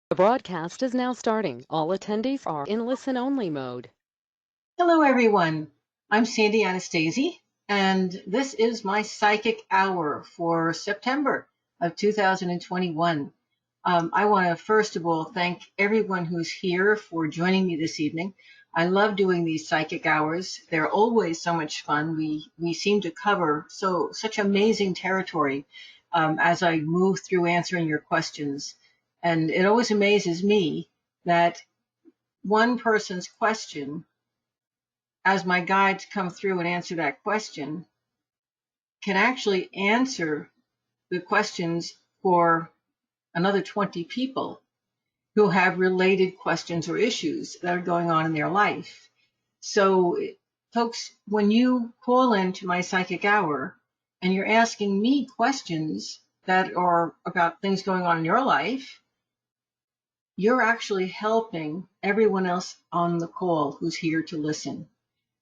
The broadcast is now starting. All attendees are in listen-only mode. Hello, everyone. I'm Sandy Anastasi, and this is my Psychic Hour for September of 2021. I want to first of all thank everyone who's here for joining me this evening. I love doing these psychic hours. They're always so much fun. We seem to cover such amazing territory as I move through answering your questions. And it always amazes me that one person's question, as my guides come through and answer that question, can actually answer the questions for another 20 people who have related questions or issues that are going on in their life. So, folks, when you call into my psychic hour and you're asking me questions that are about things going on in your life, you're actually helping everyone else on the call who's here to listen.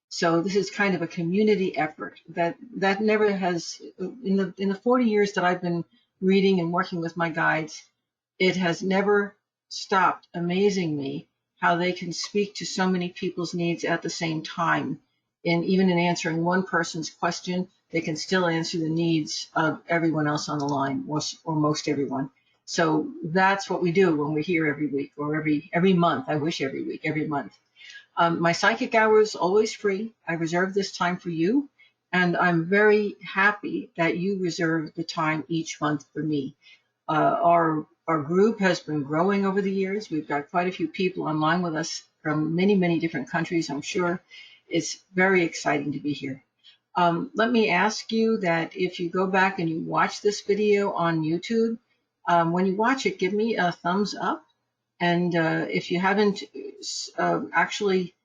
So this is kind of a community effort that never has, in the 40 years that I've been reading and working with my guides, it has never stopped amazing me how they can speak to so many people's needs at the same time. And even in answering one person's question, they can still answer the needs of everyone else on the line, or most everyone. So that's what we do when we're here every week or every month. I wish every week, every month. My psychic hour is always free. I reserve this time for you, and I'm very happy that you reserve the time each month for me. Our group has been growing over the years. We've got quite a few people online with us from many different countries, I'm sure. It's very exciting to be here. Let me ask you that if you go back and you watch this video on YouTube, when you watch it, give me a thumbs up. And if you haven't actually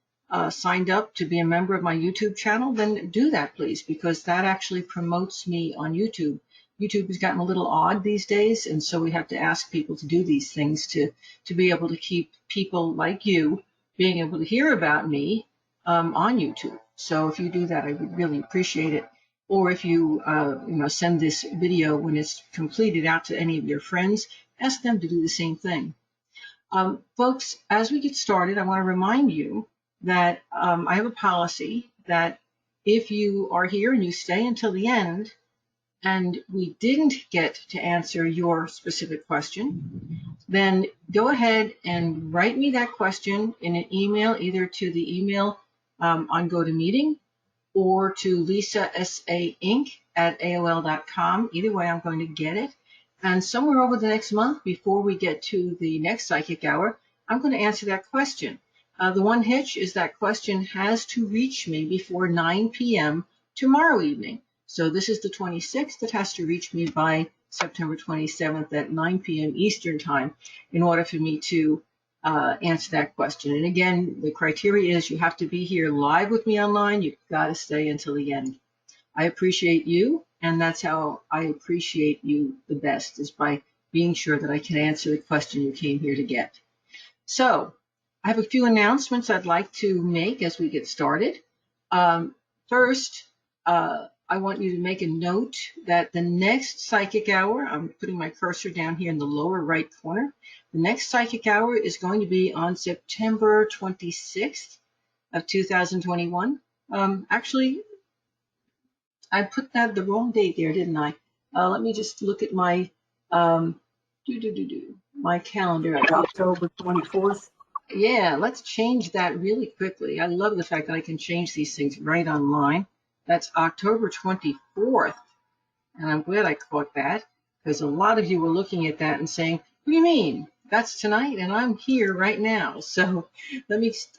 signed up to be a member of my YouTube channel, then do that, please, because that actually promotes me on YouTube. YouTube has gotten a little odd these days, and so we have to ask people to do these things to be able to keep people like you being able to hear about me on YouTube. So if you do that, I would really appreciate it. Or if you send this video when it's completed out to any of your friends, ask them to do the same thing. Folks, as we get started, I want to remind you that I have a policy that if you are here and you stay until the end and we didn't get to answer your specific question, then go ahead and write me that question in an email, either to the email on GoToMeeting or to lisasainc@aol.com. Either way, I'm going to get it. And somewhere over the next month, before we get to the next psychic hour, I'm going to answer that question. The one hitch is that question has to reach me before 9 p.m. tomorrow evening. So this is the 26th. It has to reach me by September 27th at 9 p.m. Eastern Time in order for me to answer that question. And again, the criteria is you have to be here live with me online. You've got to stay until the end. I appreciate you, and that's how I appreciate you the best, is by being sure that I can answer the question you came here to get. So I have a few announcements I'd like to make as we get started. First, I want you to make a note that the next psychic hour, I'm putting my cursor down here in the lower right corner, the next psychic hour is going to be on September 26th of 2021. Actually, I put that the wrong date there, didn't I? Let me just look at my my calendar. October 24th. Yeah, let's change that really quickly. I love the fact that I can change these things right online. That's October 24th. And I'm glad I caught that, because a lot of you were looking at that and saying, what do you mean? That's tonight, and I'm here right now. So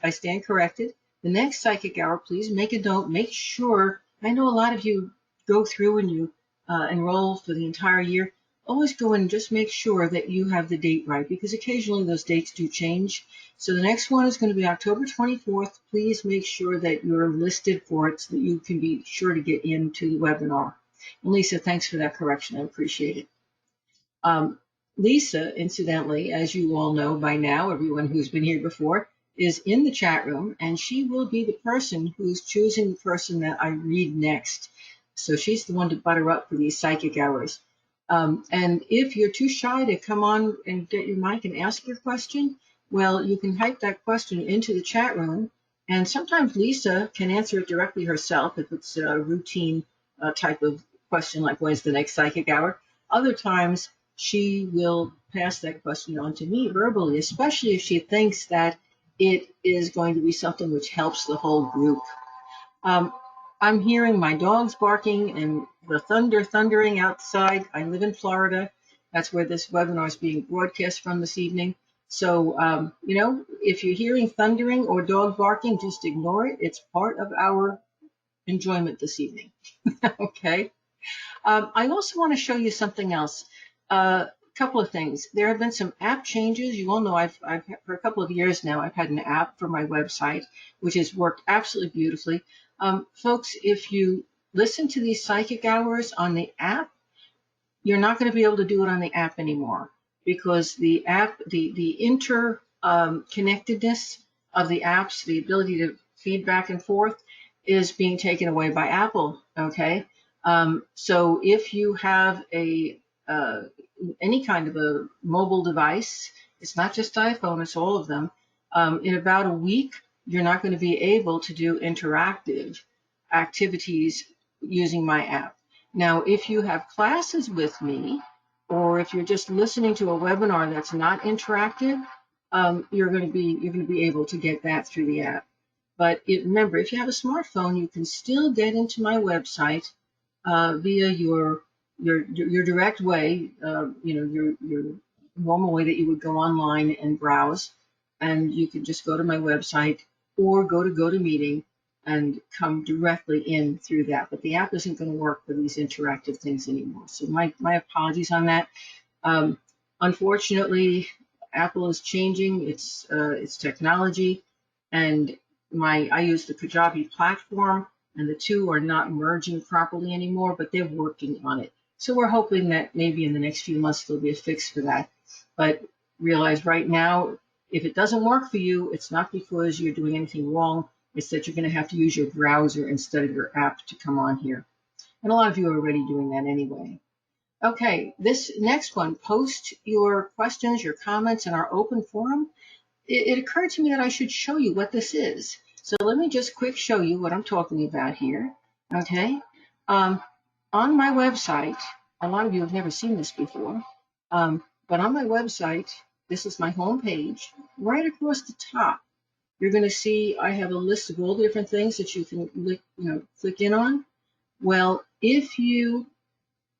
I stand corrected. The next psychic hour, please make a note. Make sure, I know a lot of you go through and you enroll for the entire year. Always go and just make sure that you have the date right, because occasionally those dates do change. So the next one is going to be October 24th. Please make sure that you're listed for it so that you can be sure to get into the webinar. And Lisa, thanks for that correction. I appreciate it. Lisa, incidentally, as you all know by now, everyone who's been here before, is in the chat room, and she will be the person who's choosing the person that I read next. So she's the one to butter up for these psychic hours. And if you're too shy to come on and get your mic and ask your question, well, you can type that question into the chat room. And sometimes Lisa can answer it directly herself if it's a routine type of question, like when's the next psychic hour. Other times, she will pass that question on to me verbally, especially if she thinks that it is going to be something which helps the whole group. I'm hearing my dogs barking and the thundering outside. I live in Florida. That's where this webinar is being broadcast from this evening. So, if you're hearing thundering or dog barking, just ignore it. It's part of our enjoyment this evening. Okay. I also want to show you something else. A couple of things. There have been some app changes. You all know I've for a couple of years now, I've had an app for my website, which has worked absolutely beautifully. Folks, if you listen to these psychic hours on the app, you're not going to be able to do it on the app anymore because the app, the interconnectedness of the apps, the ability to feed back and forth is being taken away by Apple. Okay. So if you have any kind of a mobile device, it's not just iPhone, it's all of them. In about a week, you're not going to be able to do interactive activities using my app. Now, if you have classes with me, or if you're just listening to a webinar that's not interactive, you're going to be able to get that through the app. But remember, if you have a smartphone, you can still get into my website via your direct way, your normal way that you would go online and browse, and you can just go to my website or go to GoToMeeting and come directly in through that. But the app isn't going to work for these interactive things anymore. So my apologies on that. Unfortunately, Apple is changing its technology, and I use the Kajabi platform, and the two are not merging properly anymore, but they're working on it. So we're hoping that maybe in the next few months there'll be a fix for that. But realize right now, if it doesn't work for you, it's not because you're doing anything wrong. It's that you're going to have to use your browser instead of your app to come on here. And a lot of you are already doing that anyway. Okay, this next one, post your questions, your comments in our open forum. It occurred to me that I should show you what this is. So let me just quick show you what I'm talking about here. Okay, on my website, a lot of you have never seen this before, but on my website, this is my home page. Right across the top, you're going to see I have a list of all the different things that you can click in on. Well, if you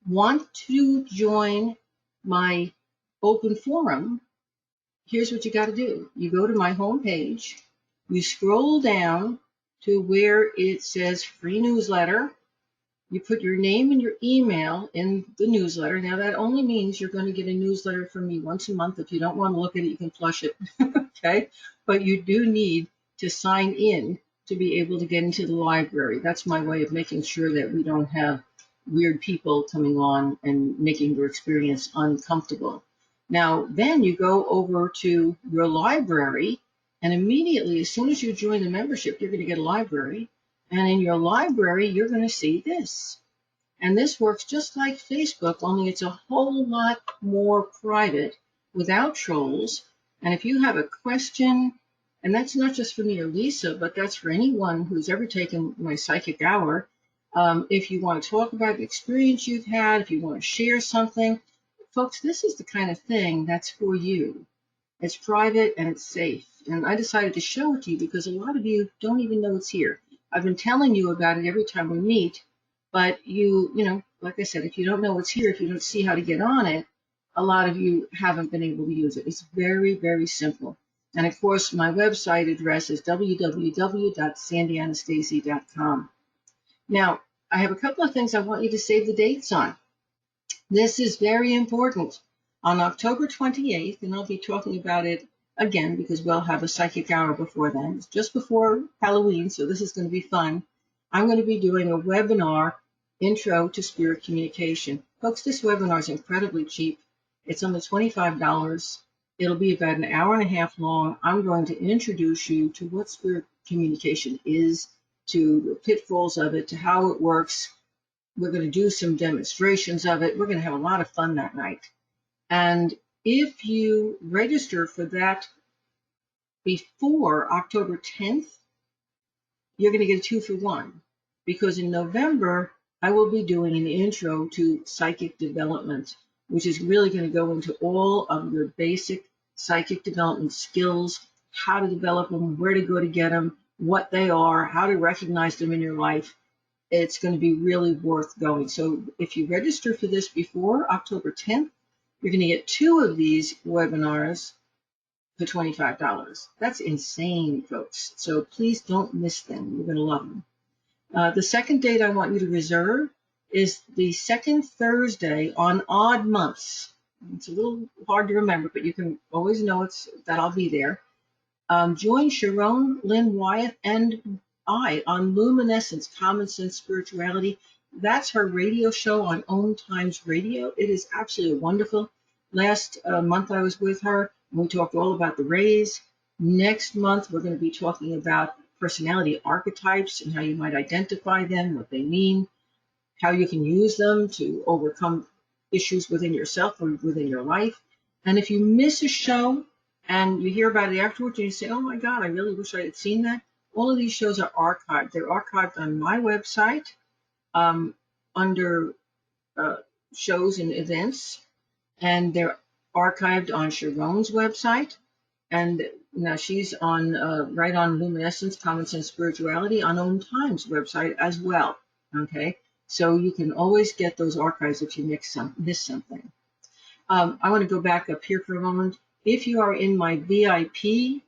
want to join my open forum, here's what you got to do. You go to my home page, you scroll down to where it says free newsletter. You put your name and your email in the newsletter. Now that only means you're going to get a newsletter from me once a month. If you don't want to look at it, you can flush it. Okay? But you do need to sign in to be able to get into the library. That's my way of making sure that we don't have weird people coming on and making your experience uncomfortable. Now, then you go over to your library, and immediately, as soon as you join the membership, you're going to get a library. And in your library, you're going to see this. And this works just like Facebook, only it's a whole lot more private without trolls. And if you have a question, and that's not just for me or Lisa, but that's for anyone who's ever taken my psychic hour, if you want to talk about the experience you've had, if you want to share something, folks, this is the kind of thing that's for you. It's private and it's safe. And I decided to show it to you because a lot of you don't even know it's here. I've been telling you about it every time we meet, but like I said, if you don't know what's here, if you don't see how to get on it, a lot of you haven't been able to use it. It's very, very simple. And of course, my website address is www.sandyanastasia.com. Now, I have a couple of things I want you to save the dates on. This is very important. On October 28th, and I'll be talking about it again because we'll have a psychic hour before then. It's just before Halloween, so this is going to be fun. I'm going to be doing a webinar, Intro to Spirit Communication. Folks, this webinar is incredibly cheap. It's under $25. It'll be about an hour and a half long. I'm going to introduce you to what spirit communication is, to the pitfalls of it, to how it works, We're going to do some demonstrations of it. We're going to have a lot of fun that night. And if you register for that before October 10th, you're going to get a 2-for-1, because in November, I will be doing an intro to psychic development, which is really going to go into all of your basic psychic development skills, how to develop them, where to go to get them, what they are, how to recognize them in your life. It's going to be really worth going. So if you register for this before October 10th, you're going to get 2 of these webinars for $25. That's insane, folks. So please don't miss them. You're going to love them. The second date I want you to reserve is the second Thursday on odd months. It's a little hard to remember, but you can always know that I'll be there. Join Sharon Lynn Wyeth and I on Luminescence, Common Sense Spirituality. That's her radio show on Own Times Radio. It is absolutely wonderful. Last month I was with her, and we talked all about the rays. Next month we're going to be talking about personality archetypes and how you might identify them, what they mean, how you can use them to overcome issues within yourself or within your life. And if you miss a show and you hear about it afterwards and you say, oh my God, I really wish I had seen that, all of these shows are archived. They're archived on my website under shows and events, and they're archived on Sharon's website. And now she's on right on Luminescence, Common Sense Spirituality on Own Times website as well. Okay, so you can always get those archives if you miss something. I want to go back up here for a moment. If you are in my VIP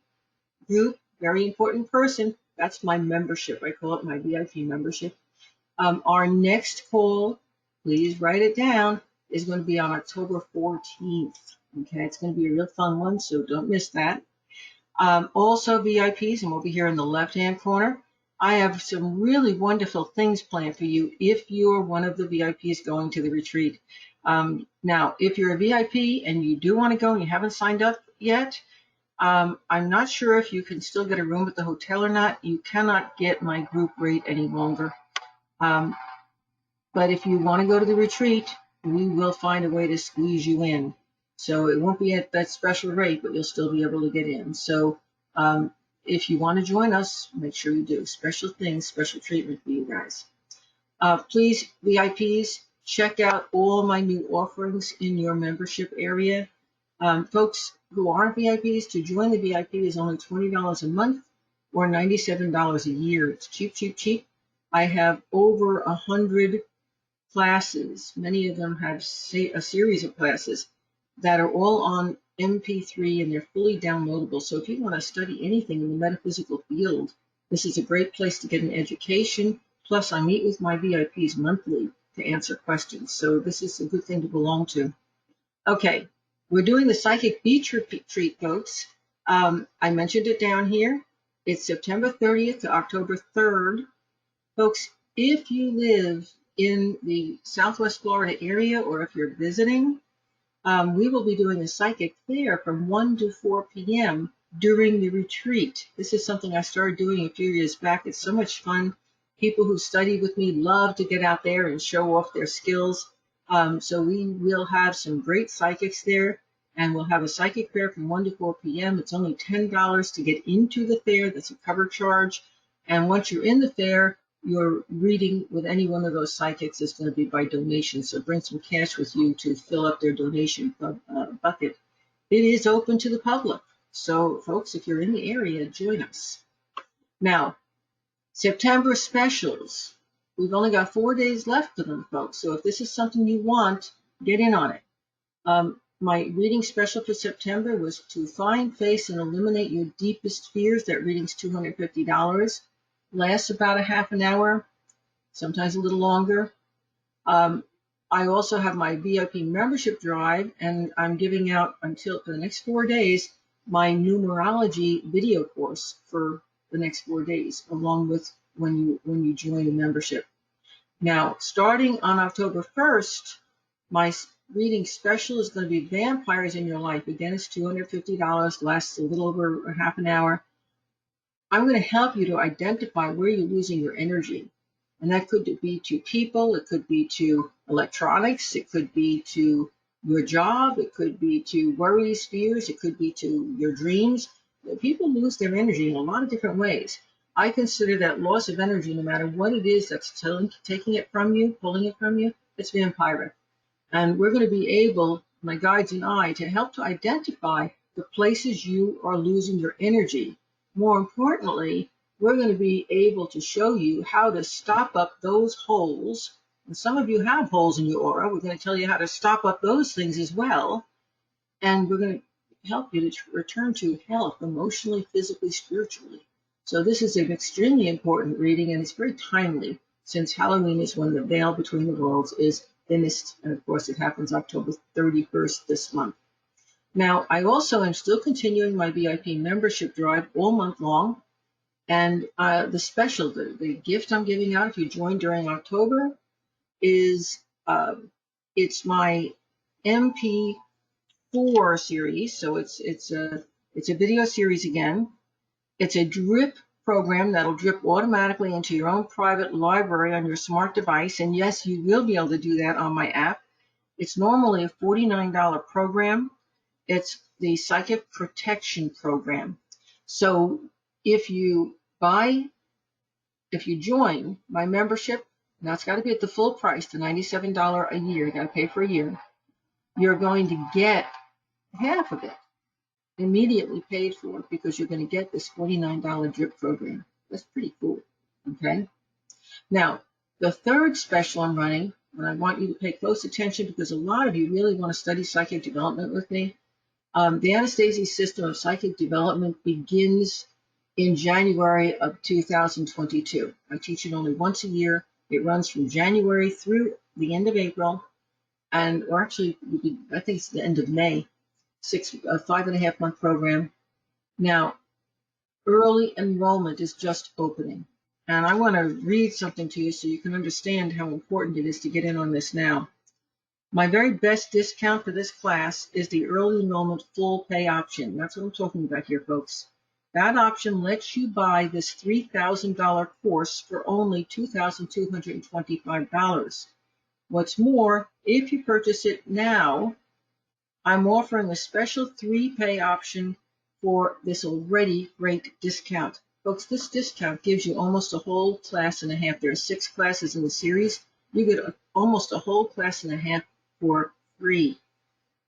group, very important person, that's my membership. I call it my VIP membership. Our next call, please write it down, is going to be on October 14th. Okay, it's going to be a real fun one, so don't miss that. Also VIPs, and we'll be here in the left-hand corner. I have some really wonderful things planned for you if you're one of the VIPs going to the retreat. Now, if you're a VIP and you do want to go and you haven't signed up yet, I'm not sure if you can still get a room at the hotel or not. You cannot get my group rate any longer. But if you want to go to the retreat, we will find a way to squeeze you in. So it won't be at that special rate, but you'll still be able to get in. So if you want to join us, make sure you do. Special things, special treatment for you guys. Please, VIPs, check out all my new offerings in your membership area. Folks who aren't VIPs, to join the VIP is only $20 a month or $97 a year. It's cheap, cheap, cheap. I have over 100 classes. Many of them have a series of classes that are all on MP3 and they're fully downloadable. So if you want to study anything in the metaphysical field, this is a great place to get an education. Plus, I meet with my VIPs monthly to answer questions. So this is a good thing to belong to. Okay, we're doing the Psychic Beach Retreat, folks. I mentioned it down here. It's September 30th to October 3rd. Folks, if you live in the Southwest Florida area or if you're visiting, we will be doing a psychic fair from 1 to 4 p.m. during the retreat. This is something I started doing a few years back. It's so much fun. People who study with me love to get out there and show off their skills. So we will have some great psychics there, and we'll have a psychic fair from 1 to 4 p.m. It's only $10 to get into the fair. That's a cover charge. And once you're in the fair, your reading with any one of those psychics is going to be by donation. So bring some cash with you to fill up their donation bucket. It is open to the public. So folks, if you're in the area, join us. Now, September specials. We've only got 4 days left of them, folks. So if this is something you want, get in on it. My reading special for September was to find, face, and eliminate your deepest fears. That reading's $250. Lasts about a half an hour, sometimes a little longer. I also have my VIP membership drive, and I'm giving out for the next 4 days my numerology video course for the next 4 days, along with when you join the membership. Now, starting on October 1st, my reading special is going to be Vampires in Your Life. Again, it's $250, lasts a little over a half an hour. I'm going to help you to identify where you're losing your energy. And that could be to people, it could be to electronics, it could be to your job, it could be to worries, fears, it could be to your dreams. People lose their energy in a lot of different ways. I consider that loss of energy, no matter what it is that's taking it from you, pulling it from you, it's vampiric. And we're going to be able, my guides and I, to help to identify the places you are losing your energy. More importantly, we're going to be able to show you how to stop up those holes. And some of you have holes in your aura. We're going to tell you how to stop up those things as well. And we're going to help you to return to health emotionally, physically, spiritually. So this is an extremely important reading, and it's very timely since Halloween is when the veil between the worlds is thinnest. And of course, it happens October 31st this month. Now, I also am still continuing my VIP membership drive all month long. And the special, the gift I'm giving out if you join during October is it's my MP4 series. So it's a video series again. It's a drip program that'll drip automatically into your own private library on your smart device. And yes, you will be able to do that on my app. It's normally a $49 program. It's the Psychic Protection Program. So if you join my membership, now it's got to be at the full price, the $97 a year, you got to pay for a year, you're going to get half of it immediately paid for because you're going to get this $49 drip program. That's pretty cool. Okay. Now, the third special I'm running, and I want you to pay close attention because a lot of you really want to study psychic development with me. The Anastasi system of psychic development begins in January of 2022. I teach it only once a year. It runs from January through the end of April, or actually, I think it's the end of May. 5.5 month program. Now, early enrollment is just opening. And I want to read something to you so you can understand how important it is to get in on this now. My very best discount for this class is the early enrollment full pay option. That's what I'm talking about here, folks. That option lets you buy this $3,000 course for only $2,225. What's more, if you purchase it now, I'm offering a special 3-pay option for this already great discount. Folks, this discount gives you almost a whole class and a half. There are 6 classes in the series. You get almost a whole class and a half for free.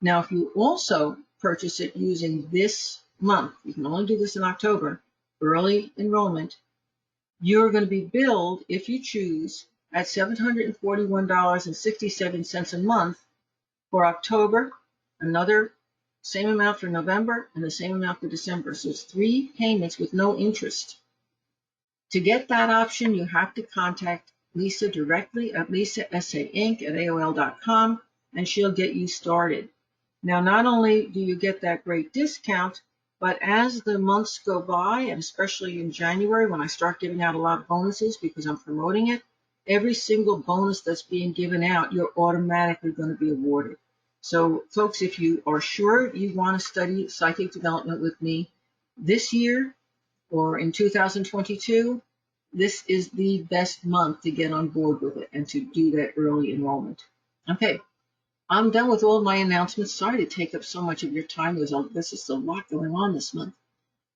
Now, if you also purchase it using this month, you can only do this in October, early enrollment, you're going to be billed, if you choose, at $741.67 a month for October, another same amount for November, and the same amount for December. So it's 3 payments with no interest. To get that option, you have to contact Lisa directly at lisasainc@aol.com, and she'll get you started. Now, not only do you get that great discount, but as the months go by, and especially in January when I start giving out a lot of bonuses because I'm promoting it, every single bonus that's being given out, you're automatically going to be awarded. So, folks, if you are sure you want to study psychic development with me this year or in 2022, this is the best month to get on board with it and to do that early enrollment. Okay, I'm done with all my announcements. Sorry to take up so much of your time. There's just a lot going on this month.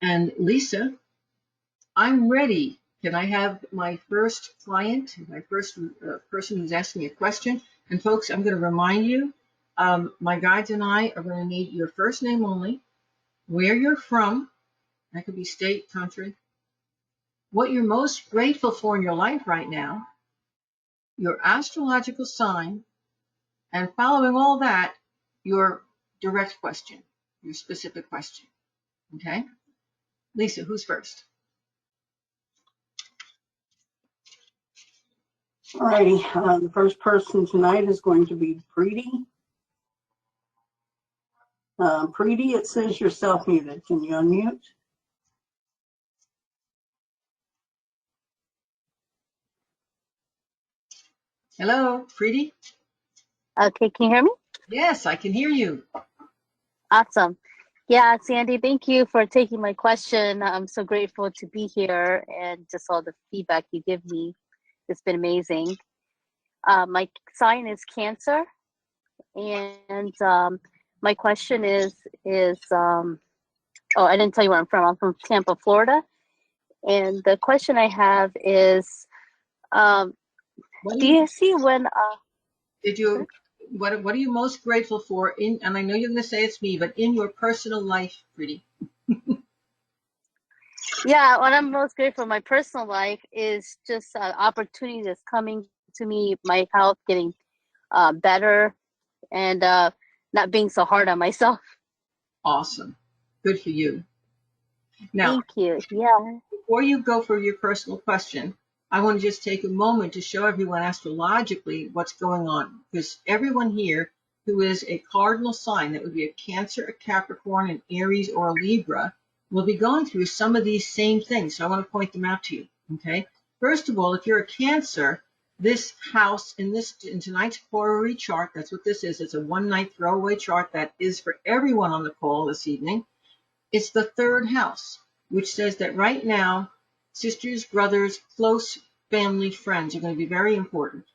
And Lisa, I'm ready. Can I have my first client, my first person who's asking a question? And folks, I'm going to remind you, my guides and I are going to need your first name only, where you're from, that could be state, country, what you're most grateful for in your life right now, your astrological sign, and following all that, your direct question, your specific question. Okay? Lisa, who's first? Alrighty, the first person tonight is going to be Preeti. Preeti, it says you're self-muted. Can you unmute? Hello, Preeti? Okay, can you hear me? Yes, I can hear you. Awesome. Yeah, Sandy, thank you for taking my question. I'm so grateful to be here and just all the feedback you give me It's been amazing. My sign is Cancer, and my question is oh, I didn't tell you where I'm from. I'm from Tampa, Florida, and the question I have is, um, What do do you you see when? did you what are you most grateful for in, and I know you're going to say it's me, but in your personal life, Pretty? Yeah, what I'm most grateful for in my personal life is just opportunity that's coming to me, my health getting better, and not being so hard on myself. Awesome. Good for you. Now, Thank you. Yeah. before you go for your personal question, I want to just take a moment to show everyone astrologically what's going on, because everyone here who is a cardinal sign, that would be a Cancer, a Capricorn, an Aries, or a Libra, will be going through some of these same things. So I want to point them out to you. Okay. First of all, if you're a Cancer, this house in tonight's horary chart, that's what this is. It's a one-night throwaway chart that is for everyone on the call this evening. It's the third house, which says that right now, sisters, brothers, close family, friends are going to be very important.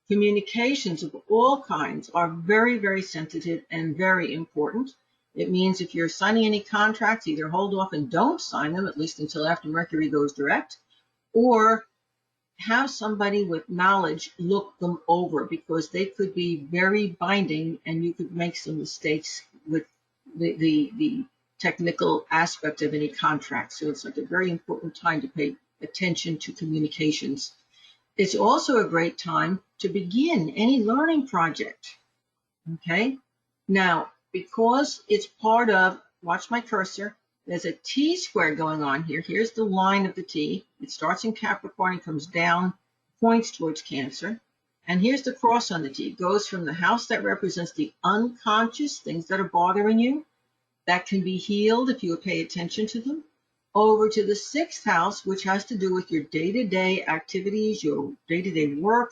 Communications of all kinds are very, very sensitive and very important. It means if you're signing any contracts, either hold off and don't sign them, at least until after Mercury goes direct, or have somebody with knowledge look them over, because they could be very binding and you could make some mistakes with the technical aspect of any contract. So it's like a very important time to pay attention to communications. It's also a great time to begin any learning project. Okay. Now, because it's part of, watch my cursor, there's a T square going on here. Here's the line of the T. It starts in Capricorn and comes down, points towards Cancer. And here's the cross on the T. It goes from the house that represents the unconscious things that are bothering you, that can be healed if you pay attention to them, over to the sixth house, which has to do with your day-to-day activities, your day-to-day work,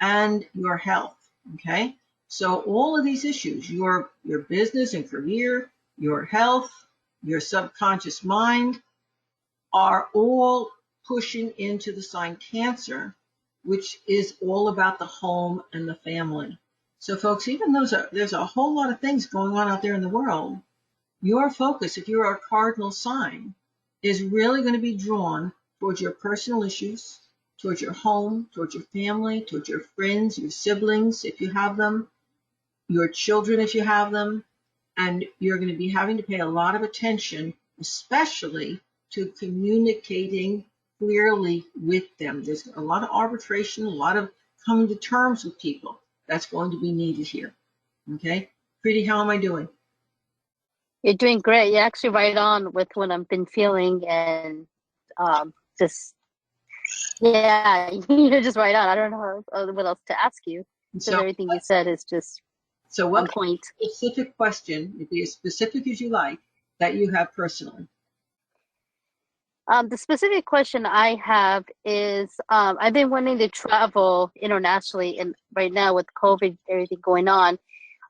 and your health. Okay? So all of these issues, your business and career, your health, your subconscious mind, are all pushing into the sign Cancer, which is all about the home and the family. So folks, even though there's a whole lot of things going on out there in the world, your focus, if you're a cardinal sign, is really going to be drawn towards your personal issues, towards your home, towards your family, towards your friends, your siblings, if you have them, your children, if you have them, and you're going to be having to pay a lot of attention, especially to communicating clearly with them. There's a lot of arbitration, a lot of coming to terms with people. That's going to be needed here. Okay? Pretty, how am I doing? You're doing great. You're actually right on with what I've been feeling, and just yeah, you're just right on. I don't know what else to ask you, because So, everything you said is just so on what point. specific question, it'd be as specific as you like, that you have personally? The specific question I have is, I've been wanting to travel internationally, and right now with COVID, everything going on,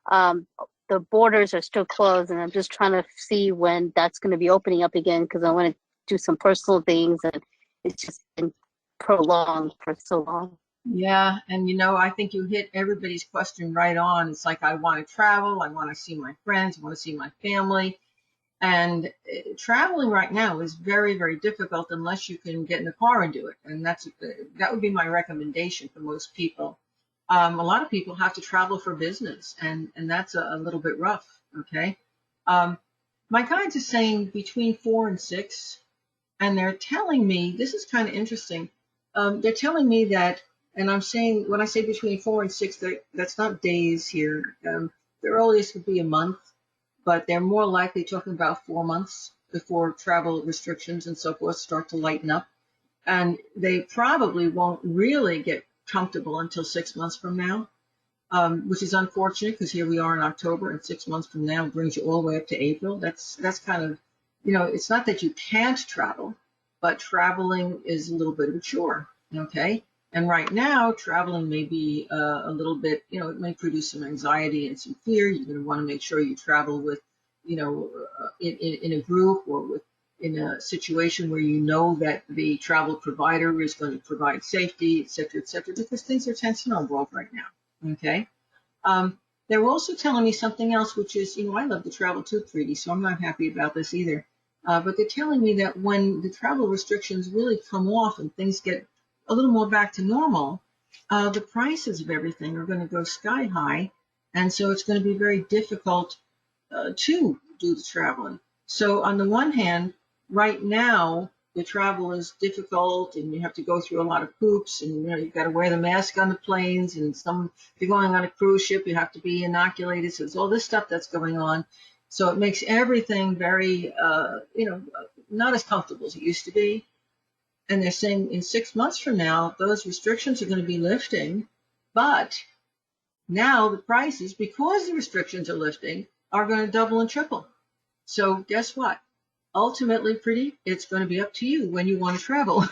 um, the borders are still closed, and I'm just trying to see when that's going to be opening up again, because I want to do some personal things, and it's just been prolonged for so long. Yeah, and I think you hit everybody's question right on. It's like, I want to travel, I want to see my friends, I want to see my family. And traveling right now is very, very difficult unless you can get in a car and do it. And that would be my recommendation for most people. A lot of people have to travel for business, and that's a little bit rough. Okay. My guides are saying between 4 and 6, and they're telling me, this is kind of interesting. They're telling me that, and I'm saying, when I say between 4 and 6, that's not days here. The earliest would be a month, but they're more likely talking about 4 months before travel restrictions and so forth start to lighten up. And they probably won't really get comfortable until 6 months from now, which is unfortunate, because here we are in October, and 6 months from now brings you all the way up to April. That's kind of, it's not that you can't travel, but traveling is a little bit of a chore. Okay. And right now, traveling may be a little bit, it may produce some anxiety and some fear. You're going to want to make sure you travel with, in a group, or with in a situation where you know that the travel provider is going to provide safety, et cetera, because things are tense in our world right now. Okay. They were also telling me something else, which is, I love to travel too, Preeti, so I'm not happy about this either. But they're telling me that when the travel restrictions really come off and things get a little more back to normal, the prices of everything are going to go sky high. And so it's going to be very difficult to do the traveling. So on the one hand, right now, the travel is difficult and you have to go through a lot of hoops and you've got to wear the mask on the planes and if you're going on a cruise ship, you have to be inoculated. So there's all this stuff that's going on. So it makes everything very, not as comfortable as it used to be. And they're saying in 6 months from now, those restrictions are going to be lifting, but now the prices, because the restrictions are lifting, are going to double and triple. So guess what? Ultimately, Preeti, it's going to be up to you when you want to travel.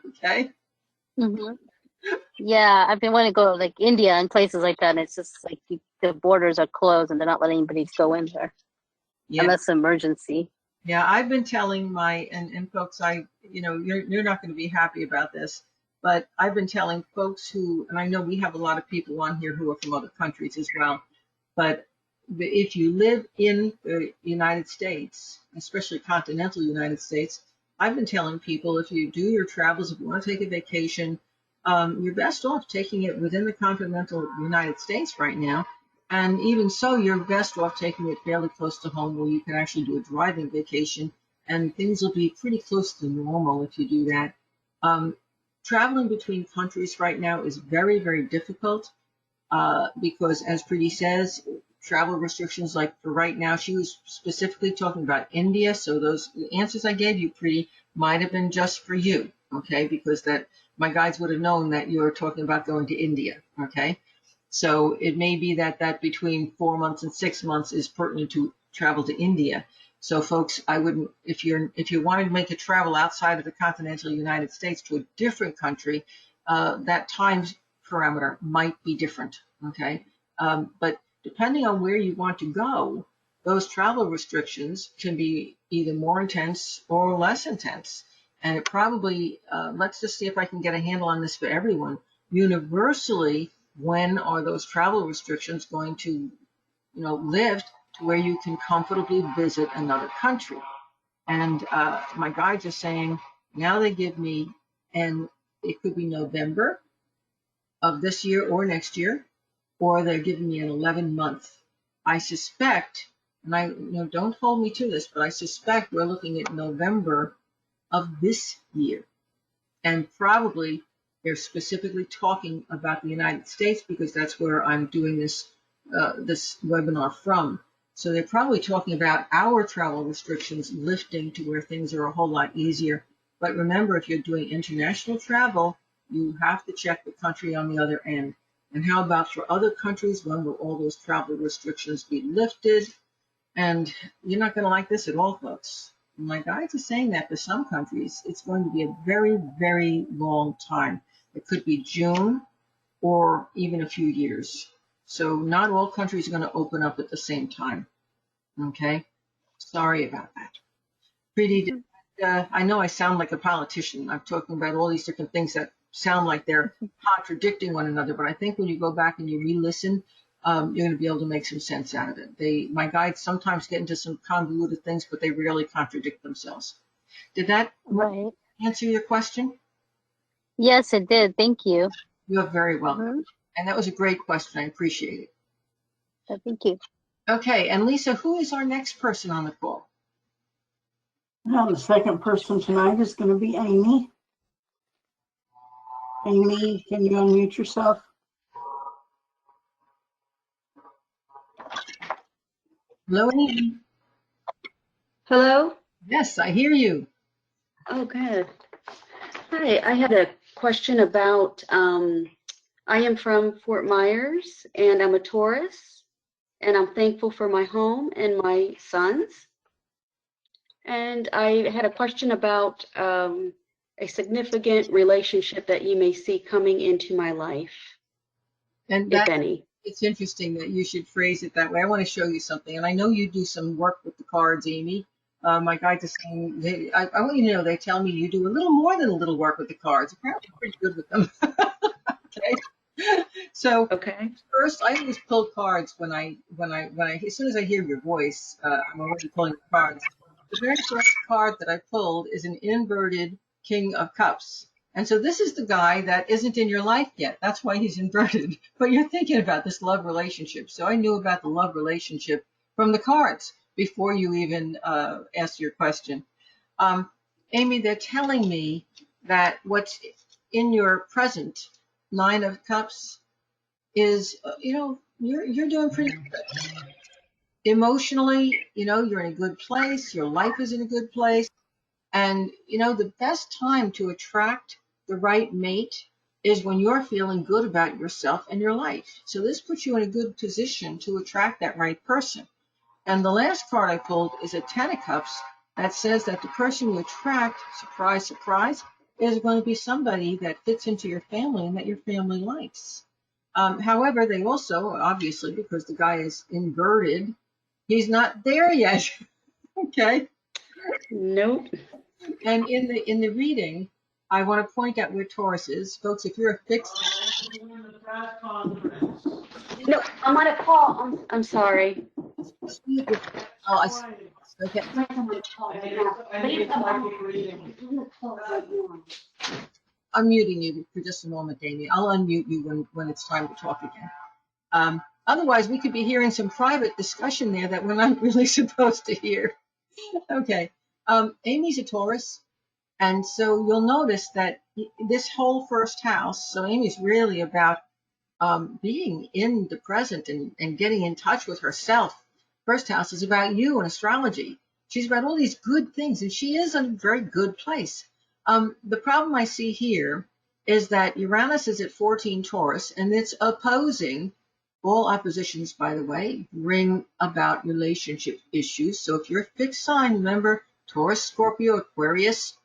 Okay? Hmm. Yeah, I've been wanting to go like India and places like that, and it's just like the borders are closed and they're not letting anybody go in there Yeah. unless emergency. Yeah, I've been telling and folks, you're not going to be happy about this, but I've been telling folks and I know we have a lot of people on here who are from other countries as well, but if you live in the United States, especially continental United States, I've been telling people if you do your travels, if you want to take a vacation, you're best off taking it within the continental United States right now. And even so, you're best off taking it fairly close to home where you can actually do a driving vacation and things will be pretty close to normal if you do that. Traveling between countries right now is very, very difficult because, as Preeti says, travel restrictions, like for right now, she was specifically talking about India. So those answers I gave you, Preeti, might have been just for you, okay? Because my guides would have known that you're talking about going to India, okay? So it may be that between 4 months and 6 months is pertinent to travel to India. So folks, I wouldn't, if you wanted to make a travel outside of the continental United States to a different country, that time parameter might be different, okay? But depending on where you want to go, those travel restrictions can be either more intense or less intense. And it probably, let's just see if I can get a handle on this for everyone. Universally, when are those travel restrictions going to, lift to where you can comfortably visit another country? And my guides are saying now they give me, and it could be November of this year or next year, or they're giving me an 11-month. I suspect, and don't hold me to this, but I suspect we're looking at November of this year. And probably they're specifically talking about the United States because that's where I'm doing this webinar from. So they're probably talking about our travel restrictions lifting to where things are a whole lot easier. But remember, if you're doing international travel, you have to check the country on the other end. And how about for other countries? When will all those travel restrictions be lifted? And you're not going to like this at all, folks. My guides are saying that for some countries, it's going to be a very, very long time. It could be June or even a few years. So not all countries are going to open up at the same time. Okay? Sorry about that. Pretty, I know I sound like a politician. I'm talking about all these different things that sound like they're contradicting one another, but I think when you go back and you re-listen, you're going to be able to make some sense out of it. My guides sometimes get into some convoluted things, but they rarely contradict themselves. Did that answer your question? Yes, it did. Thank you. You're very welcome. And that was a great question. I appreciate it. Thank you. Okay, and Lisa, who is our next person on the call? Now, the second person tonight is going to be Amy. Amy, can you unmute yourself? Hello, Amy. Hello? Yes, I hear you. Oh, good. Hi, I had a question about, I am from Fort Myers and I'm a Taurus and I'm thankful for my home and my sons. And I had a question about a significant relationship that you may see coming into my life, And if any. It's interesting that you should phrase it that way. I want to show you something. And I know you do some work with the cards, Amy. My guides are saying, I want you to know, they tell me you do a little more than a little work with the cards. Apparently, you're pretty good with them. Okay. So Okay. first, I always pull cards as soon as I hear your voice, I'm already pulling the cards. The very first card that I pulled is an inverted King of Cups. And so this is the guy that isn't in your life yet. That's why he's inverted. But you're thinking about this love relationship. So I knew about the love relationship from the cards before you even asked your question. Um, Amy, they're telling me that what's in your present Nine of Cups is, you're doing pretty good. Emotionally, you're in a good place. Your life is in a good place. And, the best time to attract the right mate is when you're feeling good about yourself and your life. So this puts you in a good position to attract that right person. And the last card I pulled is a Ten of Cups that says that the person you attract, surprise, surprise, is going to be somebody that fits into your family and that your family likes. However, they also, obviously, because the guy is inverted, he's not there yet. Okay. Nope. And in the reading, I want to point out where Taurus is. Folks, if you're a fixed. No, I'm on a call. I'm sorry. Oh, okay. I'm muting you for just a moment, Amy. I'll unmute you when it's time to talk again. Otherwise, we could be hearing some private discussion there that we're not really supposed to hear. Okay. Amy's a Taurus. And so you'll notice that this whole first house, so Amy's really about being in the present and getting in touch with herself. First house is about you and astrology. She's about all these good things, and she is in a very good place. The problem I see here is that Uranus is at 14 Taurus, and it's opposing. All oppositions, by the way, bring about relationship issues. So if you're a fixed sign, remember Taurus, Scorpio, Aquarius,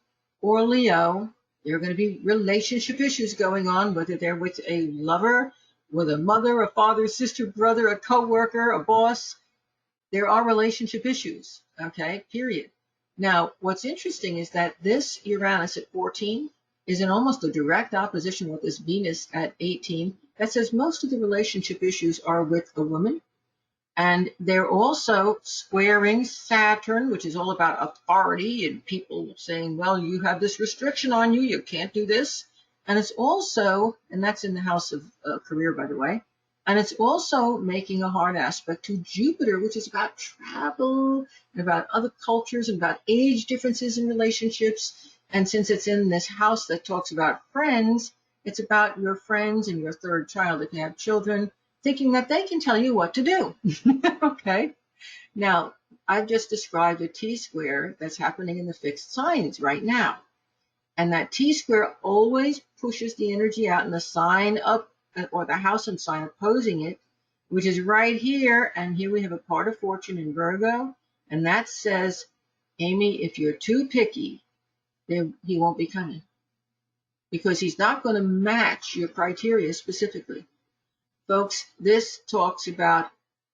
or Leo, there are going to be relationship issues going on, whether they're with a lover, with a mother, a father, sister, brother, a coworker, a boss. There are relationship issues, okay, period. Now, what's interesting is that this Uranus at 14 is in almost a direct opposition with this Venus at 18 that says most of the relationship issues are with a woman. And they're also squaring Saturn, which is all about authority and people saying, well, you have this restriction on you, you can't do this. And it's also, and that's in the house of career, by the way, and it's also making a hard aspect to Jupiter, which is about travel and about other cultures and about age differences in relationships. And since it's in this house that talks about friends, it's about your friends and your third child if you have children, thinking that they can tell you what to do. Okay. Now, I've just described a T-square that's happening in the fixed signs right now. And that T-square always pushes the energy out in the sign up, or the house and sign opposing it, which is right here. And here we have a part of fortune in Virgo. And that says, Amy, if you're too picky, then he won't be coming. Because he's not going to match your criteria specifically. Folks, this talks about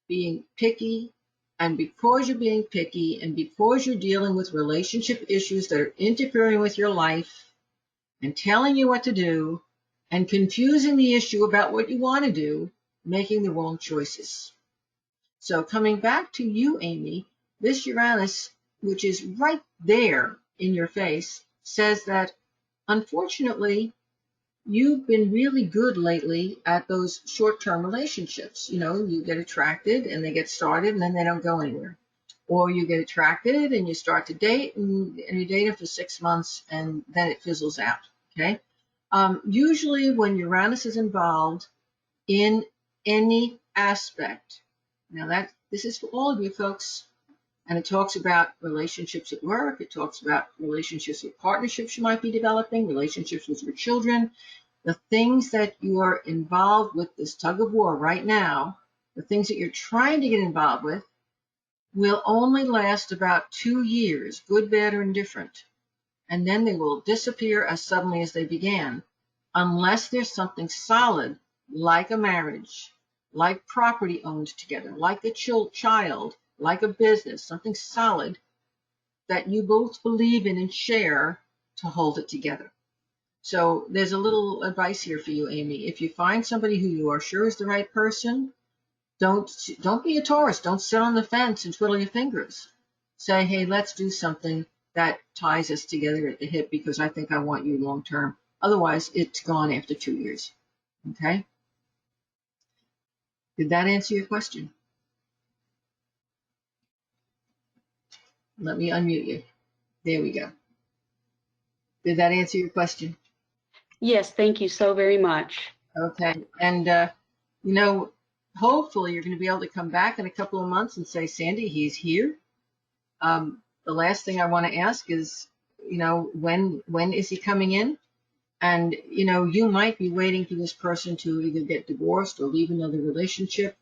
being picky, and because you're being picky and because you're dealing with relationship issues that are interfering with your life and telling you what to do and confusing the issue about what you want to do, making the wrong choices. So coming back to you, Amy, this Uranus, which is right there in your face, says that unfortunately, you've been really good lately at those short-term relationships. You get attracted and they get started and then they don't go anywhere. Or you get attracted and you start to date and you date them for 6 months and then it fizzles out. Okay. Usually when Uranus is involved in any aspect, now this is for all of you folks, and it talks about relationships at work. It talks about relationships with partnerships you might be developing, relationships with your children. The things that you are involved with, this tug of war right now, the things that you're trying to get involved with, will only last about 2 years, good, bad, or indifferent. And then they will disappear as suddenly as they began, unless there's something solid, like a marriage, like property owned together, like a child, like a business, something solid. that you both believe in and share to hold it together. So there's a little advice here for you, Amy. If you find somebody who you are sure is the right person, don't be a Taurus. Don't sit on the fence and twiddle your fingers. Say, hey, let's do something that ties us together at the hip because I think I want you long term. Otherwise, it's gone after 2 years. Okay? Did that answer your question? Let me unmute you. There we go. Did that answer your question? Yes, thank you so very much. Okay. And, you know, hopefully you're going to be able to come back in a couple of months and say, Sandy, he's here. The last thing I want to ask is, you know, when is he coming in? And, you know, you might be waiting for this person to either get divorced or leave another relationship.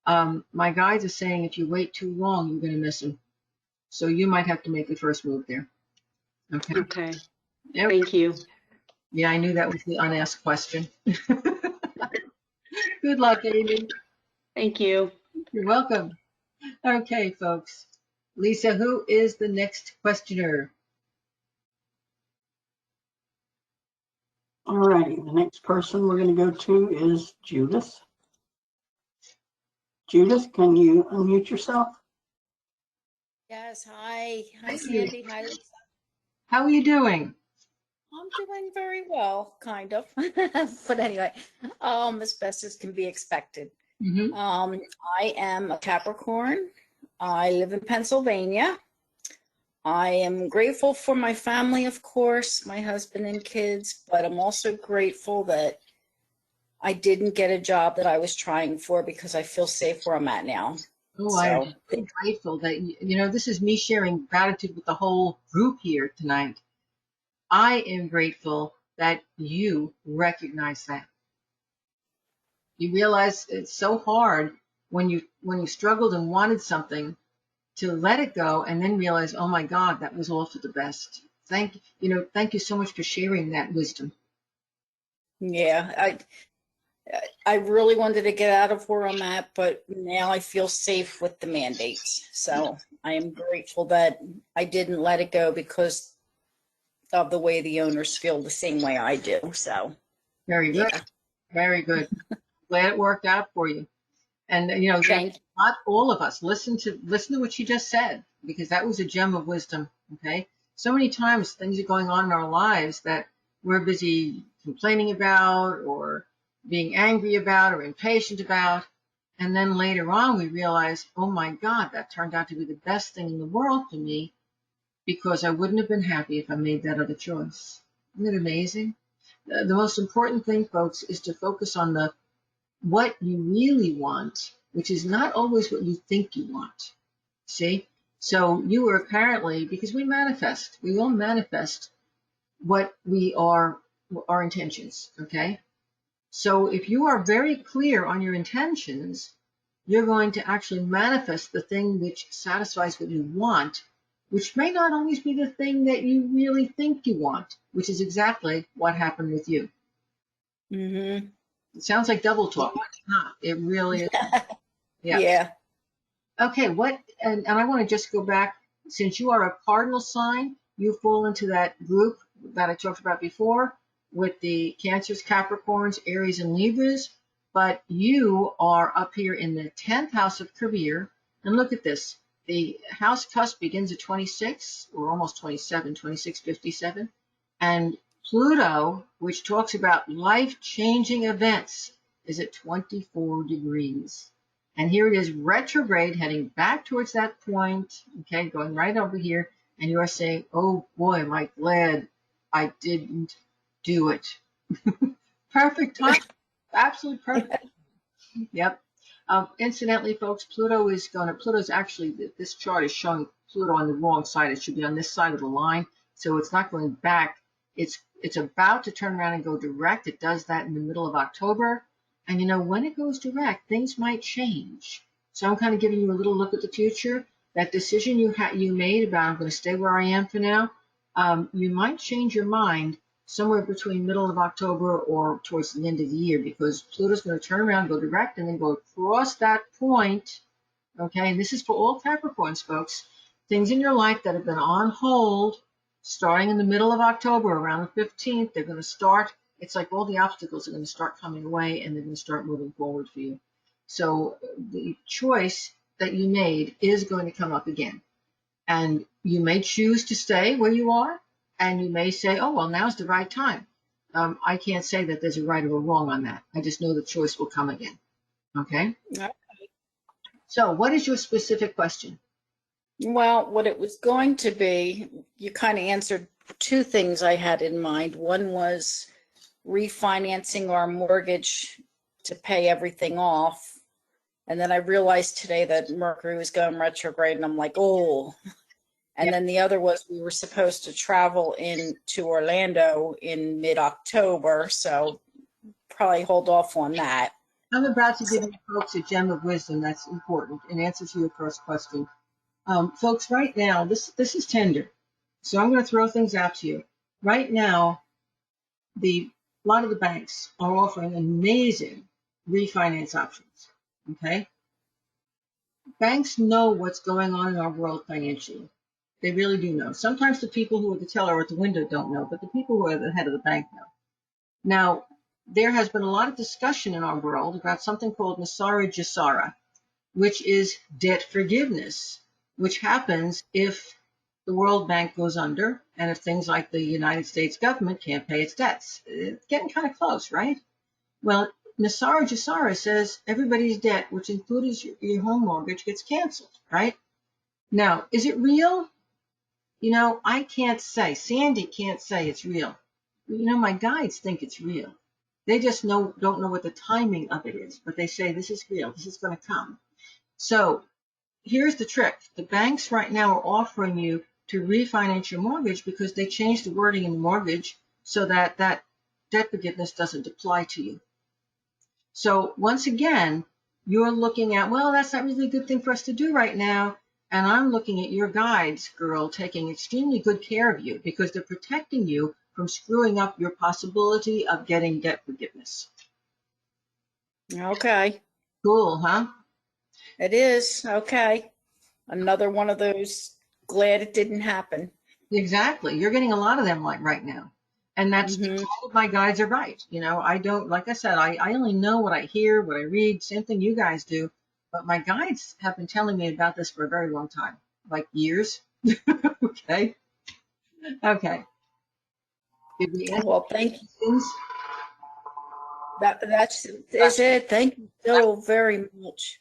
My guides are saying if you wait too long, you're going to miss him. So you might have to make the first move there. Okay. Okay, Yep. thank you. Yeah, I knew that was the unasked question. Good luck, Amy. Thank you. You're welcome. Okay, folks. Lisa, who is the next questioner? All righty, the next person we're going to go to is Judith. Judith, can you unmute yourself? Yes, hi. Hi, Hi. Sandy. Hi, Lisa. How are you doing? I'm doing very well, kind of. But anyway, as best as can be expected. Mm-hmm. I am a Capricorn. I live in Pennsylvania. I am grateful for my family, of course, my husband and kids, but I'm also grateful that I didn't get a job that I was trying for because I feel safe where I'm at now. Oh, I'm So, so grateful that, you know, this is me sharing gratitude with the whole group here tonight. I am grateful that you recognize that. You realize it's so hard when you struggled and wanted something to let it go and then realize, oh my God, that was all for the best. Thank you so much for sharing that wisdom. yeah, I really wanted to get out of where I'm at, but now I feel safe with the mandates. So I am grateful that I didn't let it go because of the way the owners feel the same way I do. So, Very good. yeah. Very good. Glad it worked out for you. And you know, Thank you. not all of us listen to what she just said, because that was a gem of wisdom. Okay. So many times things are going on in our lives that we're busy complaining about or being angry about or impatient about. And then later on we realize, oh my God, that turned out to be the best thing in the world for me because I wouldn't have been happy if I made that other choice. Isn't it amazing? The most important thing, folks, is to focus on what you really want, which is not always what you think you want. See? So you are apparently, because we all manifest what we are, our intentions, okay? So if you are very clear on your intentions, you're going to actually manifest the thing which satisfies what you want, which may not always be the thing that you really think you want, which is exactly what happened with you. Mm-hmm. It sounds like double talk, but it's not. It really is. Yeah. Yeah. Okay, and I want to just go back, since you are a cardinal sign, you fall into that group that I talked about before with the Cancers, Capricorns, Aries, and Libras, but you are up here in the 10th house of career, and look at this. The house cusp begins at 26, or almost 27, 2657, and Pluto, which talks about life-changing events, is at 24 degrees. And here it is retrograde heading back towards that point, okay, going right over here. And you are saying, oh boy, am I glad I didn't do it. Perfect time. Absolutely perfect. Yep. Incidentally, folks, Pluto's actually, this chart is showing Pluto on the wrong side. It should be on this side of the line. So it's not going back. It's about to turn around and go direct. It does that in the middle of October. And you know, when it goes direct, things might change. So I'm kind of giving you a little look at the future. That decision you made about I'm going to stay where I am for now, you might change your mind somewhere between middle of October or towards the end of the year, because Pluto's going to turn around, go direct, and then go across that point. Okay, and this is for all Capricorns, folks, things in your life that have been on hold, starting in the middle of October, around the 15th, they're going to start. It's like all the obstacles are going to start coming away and they're going to start moving forward for you. So the choice that you made is going to come up again. And you may choose to stay where you are, and you may say, oh, well, now's the right time. I can't say that there's a right or a wrong on that. I just know the choice will come again. Okay? So what is your specific question? Well, what it was going to be, you kind of answered two things I had in mind. One was refinancing our mortgage to pay everything off. And then I realized today that Mercury was going retrograde, and I'm like, oh. And then the other was we were supposed to travel to Orlando in mid-October, so probably hold off on that. I'm about to give you folks a gem of wisdom that's important in answer to your first question. Folks, right now, this is tender. So I'm going to throw things out to you. Right now, a lot of the banks are offering amazing refinance options. Okay? Banks know what's going on in our world financially. They really do know. Sometimes the people who are the teller at the window don't know, but the people who are the head of the bank know. Now, there has been a lot of discussion in our world about something called Nasara, which is debt forgiveness, which happens if the World Bank goes under and if things like the United States government can't pay its debts. It's getting kind of close, right? Well, Nasara says everybody's debt, which includes your home mortgage, gets canceled, right? Now, is it real? You know, I can't say. Sandy can't say it's real. You know, my guides think it's real. They just don't know what the timing of it is, but they say this is real. This is going to come. So here's the trick. The banks right now are offering you to refinance your mortgage because they changed the wording in the mortgage so that that debt forgiveness doesn't apply to you. So once again, you're looking at, well, that's not really a good thing for us to do right now. And I'm looking at your guides, girl, taking extremely good care of you because they're protecting you from screwing up your possibility of getting debt forgiveness. Okay. Cool, huh? It is. Okay. Another one of those, glad it didn't happen. Exactly. You're getting a lot of them like right now. And that's all of my guides are right. You know, I don't, like I said, I only know what I hear, what I read, same thing you guys do. But my guides have been telling me about this for a very long time, like years. Okay. Okay. Did we answer Well, thank you. questions? That's it. Thank you so very much.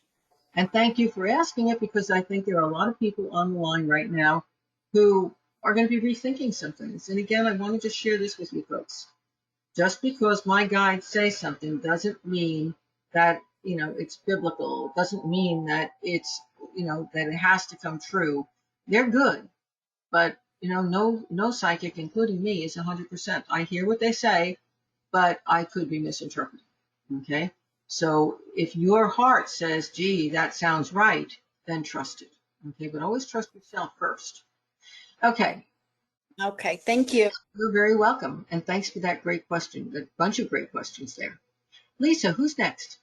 And thank you for asking it because I think there are a lot of people on the line right now who are going to be rethinking some things. And again, I want to just share this with you folks. Just because my guides say something doesn't mean that, you know, it's biblical. It doesn't mean that it's, you know, that it has to come true. They're good, but, you know, no psychic, including me, is 100%. I hear what they say, but I could be misinterpreted. Okay? So if your heart says, gee, that sounds right, then trust it. Okay? But always trust yourself first. Okay. Okay. Thank you. You're very welcome. And thanks for that great question. A bunch of great questions there. Lisa, who's next?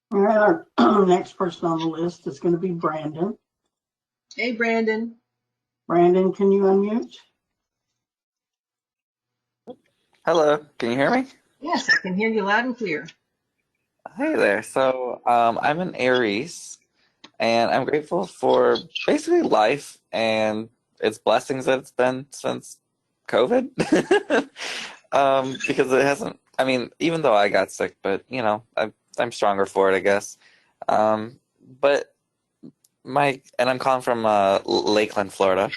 All right, our next person on the list is going to be Brandon. Hey, Brandon. Brandon, can you unmute? Hello, can you hear me? Yes, I can hear you loud and clear. Hey there. So, I'm an Aries, and I'm grateful for basically life and its blessings that it's been since COVID. Because it hasn't, I mean, even though I got sick, but, you know, I'm stronger for it, I guess. But and I'm calling from Lakeland, Florida,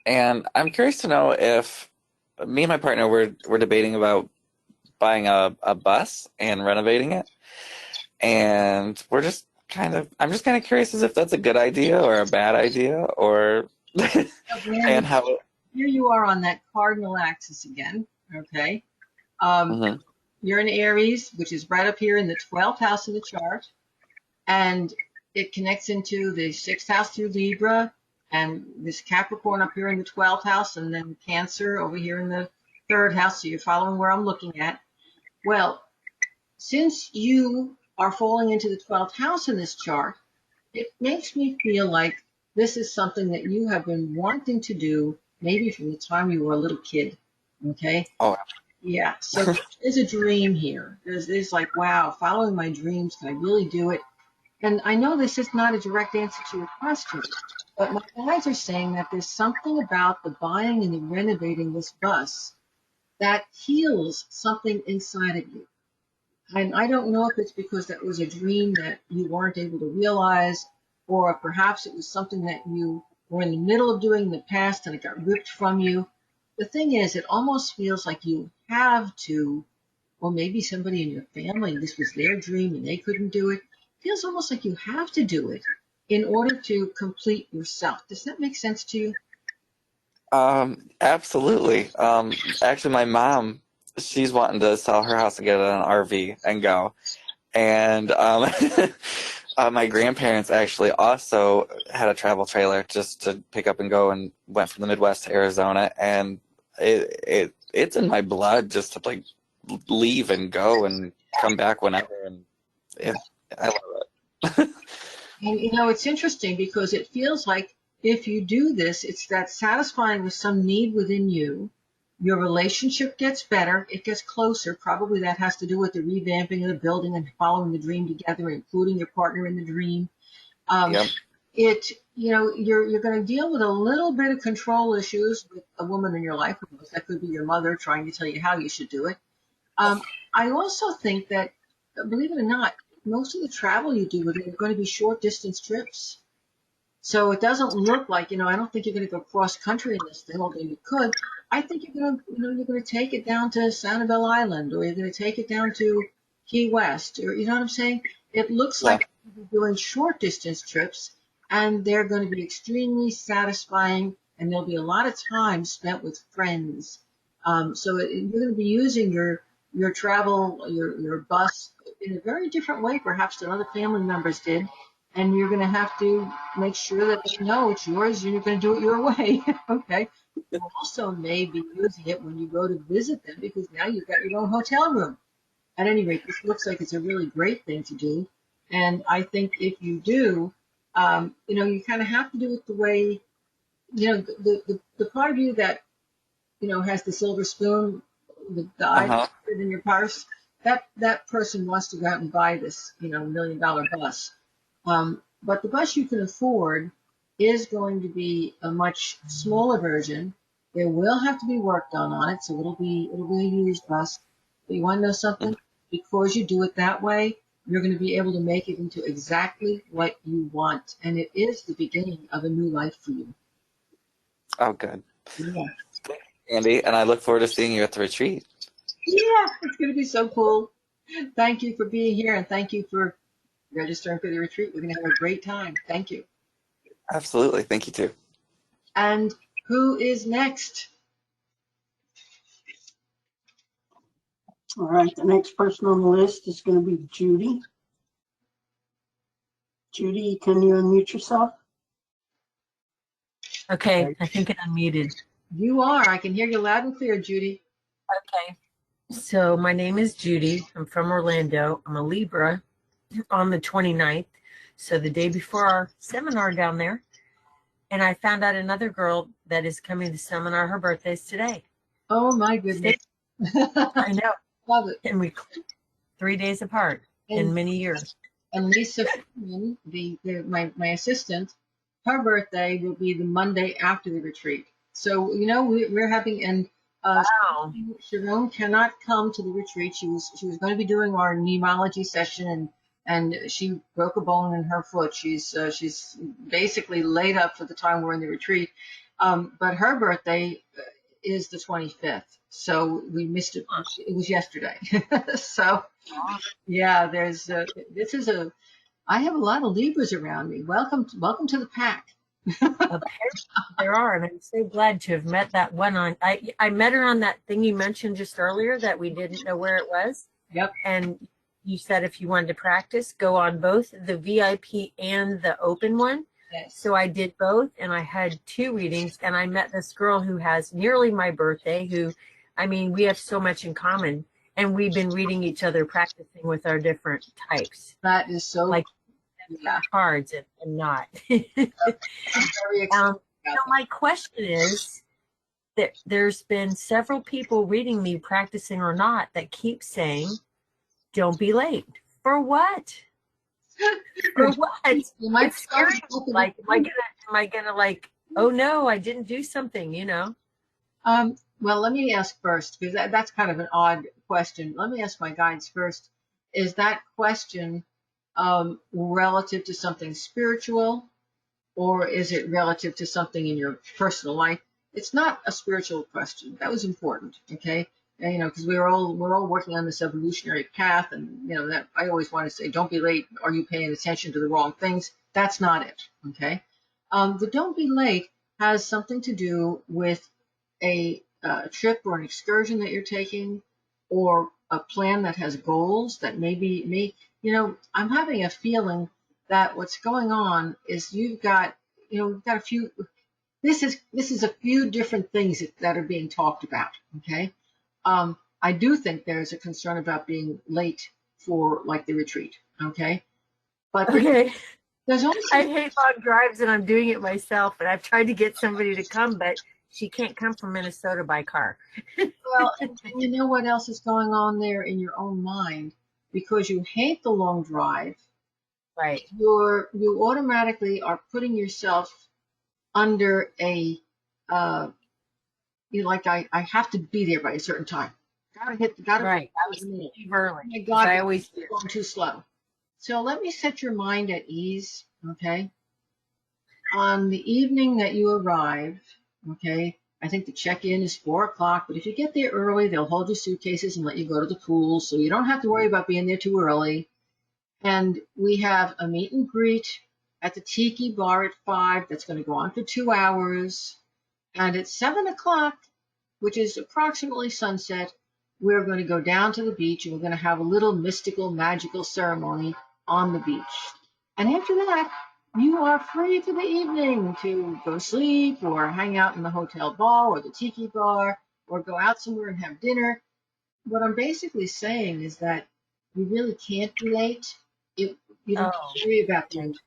and I'm curious to know if me and my partner we're debating about buying a bus and renovating it, and I'm just kind of curious as if that's a good idea or a bad idea, or Brandon, and how. here you are on that cardinal axis again. Okay. Mhm. You're in Aries, which is right up here in the 12th house of the chart, and it connects into the 6th house through Libra, and this Capricorn up here in the 12th house, and then Cancer over here in the 3rd house. So you're following where I'm looking at. Well, since you are falling into the 12th house in this chart, it makes me feel like this is something that you have been wanting to do maybe from the time you were a little kid. Okay? Oh, Yeah. So there's a dream here. There's like, wow, following my dreams, can I really do it? And I know this is not a direct answer to your question, but my guides are saying that there's something about the buying and the renovating this bus that heals something inside of you. And I don't know if it's because that was a dream that you weren't able to realize, or perhaps it was something that you were in the middle of doing in the past and it got ripped from you. The thing is, it almost feels like you have to, or maybe somebody in your family, this was their dream and they couldn't do it. It feels almost like you have to do it in order to complete yourself. Does that make sense to you? Absolutely. Actually, my mom, she's wanting to sell her house and get an RV and go. And my grandparents actually also had a travel trailer just to pick up and go, and went from the Midwest to Arizona. And it's in my blood just to like leave and go and come back whenever. And it, I love it. And you know, it's interesting because it feels like if you do this, it's that satisfying with some need within you. Your relationship gets better, it gets closer. Probably that has to do with the revamping of the building and following the dream together, including your partner in the dream. Um, Yep. you're going to deal with a little bit of control issues with a woman in your life. That could be your mother trying to tell you how you should do it. Um, I also think that, believe it or not, most of the travel you do with it are going to be short distance trips. So it doesn't look like, I don't think you're going to go cross country in this thing, although you could. I think you're going to take it down to Sanibel Island, or you're going to take it down to Key West, or you know what I'm saying? It looks Yeah. like you're doing short distance trips, and they're going to be extremely satisfying, and there'll be a lot of time spent with friends. You're going to be using your travel, your bus in a very different way, perhaps than other family members did. And you're going to have to make sure that they know it's yours and you're going to do it your way. Okay. You also may be using it when you go to visit them because now you've got your own hotel room. At any rate, this looks like it's a really great thing to do. And I think if you do, you kind of have to do it the way, the part of you that, has the silver spoon, the eye Uh-huh. in your purse, that person wants to go out and buy this, $1 million bus. But the bus you can afford is going to be a much smaller version. There will have to be work done on it, so it'll be a used bus. But you want to know something? Because you do it that way, you're going to be able to make it into exactly what you want, and it is the beginning of a new life for you. Oh, good. Yeah, Andy, and I look forward to seeing you at the retreat. yeah, it's going to be so cool. Thank you for being here, and thank you for registering for the retreat. We're going to have a great time. Thank you. Absolutely. Thank you too. And who is next? All right, the next person on the list is going to be Judy. Judy, can you unmute yourself? Okay, I think it unmuted. You are. I can hear you loud and clear, Judy. Okay. So my name is Judy. I'm from Orlando. I'm a Libra on the 29th. So the day before our seminar down there. And I found out another girl that is coming to the seminar. Her birthday's today. Oh, my goodness. I know. Love it. And we 3 days apart in many years. And Lisa Freeman, my assistant, her birthday will be the Monday after the retreat. So, we're having, and Wow. Sharon cannot come to the retreat. She was going to be doing our nemology session, and she broke a bone in her foot. She's basically laid up for the time we're in the retreat. But her birthday is the 25th. So we missed it. It was yesterday. So yeah, I have a lot of Libras around me. Welcome to the pack. Apparently there are, and I'm so glad to have met that one on. I met her on that thing you mentioned just earlier that we didn't know where it was. Yep. And you said if you wanted to practice, go on both the VIP and the open one. Yes. So I did both, and I had 2 readings, and I met this girl who has nearly my birthday, who, we have so much in common, and we've been reading each other, practicing with our different types. That is so like Yeah, cards and not. I'm very excited So about that. my question is that there's been several people reading me, practicing or not, that keep saying, "Don't be late." For what? For what? You might It's start scary. with Like, am I gonna like, oh no, I didn't do something, you know? Well, let me ask first, because that's kind of an odd question. Let me ask my guides first. Is that question relative to something spiritual, or is it relative to something in your personal life? It's not a spiritual question. That was important, okay? And, you know, because we're all working on this evolutionary path, and you know that I always want to say, don't be late. Are you paying attention to the wrong things? That's not it, okay? The don't be late has something to do with a trip or an excursion that you're taking, or a plan that has goals that you know, I'm having a feeling that what's going on is you've got a few, this is a few different things that are being talked about, okay? I do think there's a concern about being late for like the retreat, okay? But Okay. there's also, I hate long drives and I'm doing it myself, and I've tried to get somebody to come, but she can't come from Minnesota by car. well, and you know what else is going on there in your own mind? Because you hate the long drive, Right. you automatically are putting yourself under a you know, like I have to be there by a certain time. Gotta Right. I was minute. leave early. Oh my 'Cause God, I it's always do. going too slow. So let me set your mind at ease, okay? On the evening that you arrive, okay, I think the check-in is 4 o'clock, but if you get there early, they'll hold your suitcases and let you go to the pool, so you don't have to worry about being there too early. And we have a meet and greet at the Tiki Bar at 5 that's going to go on for 2 hours. And at 7 o'clock, which is approximately sunset, we're going to go down to the beach and we're going to have a little mystical, magical ceremony on the beach. And after that, you are free for the evening to go sleep or hang out in the hotel bar or the tiki bar or go out somewhere and have dinner. What I'm basically saying is that you really can't be late. You don't have Oh, to worry about okay. being late,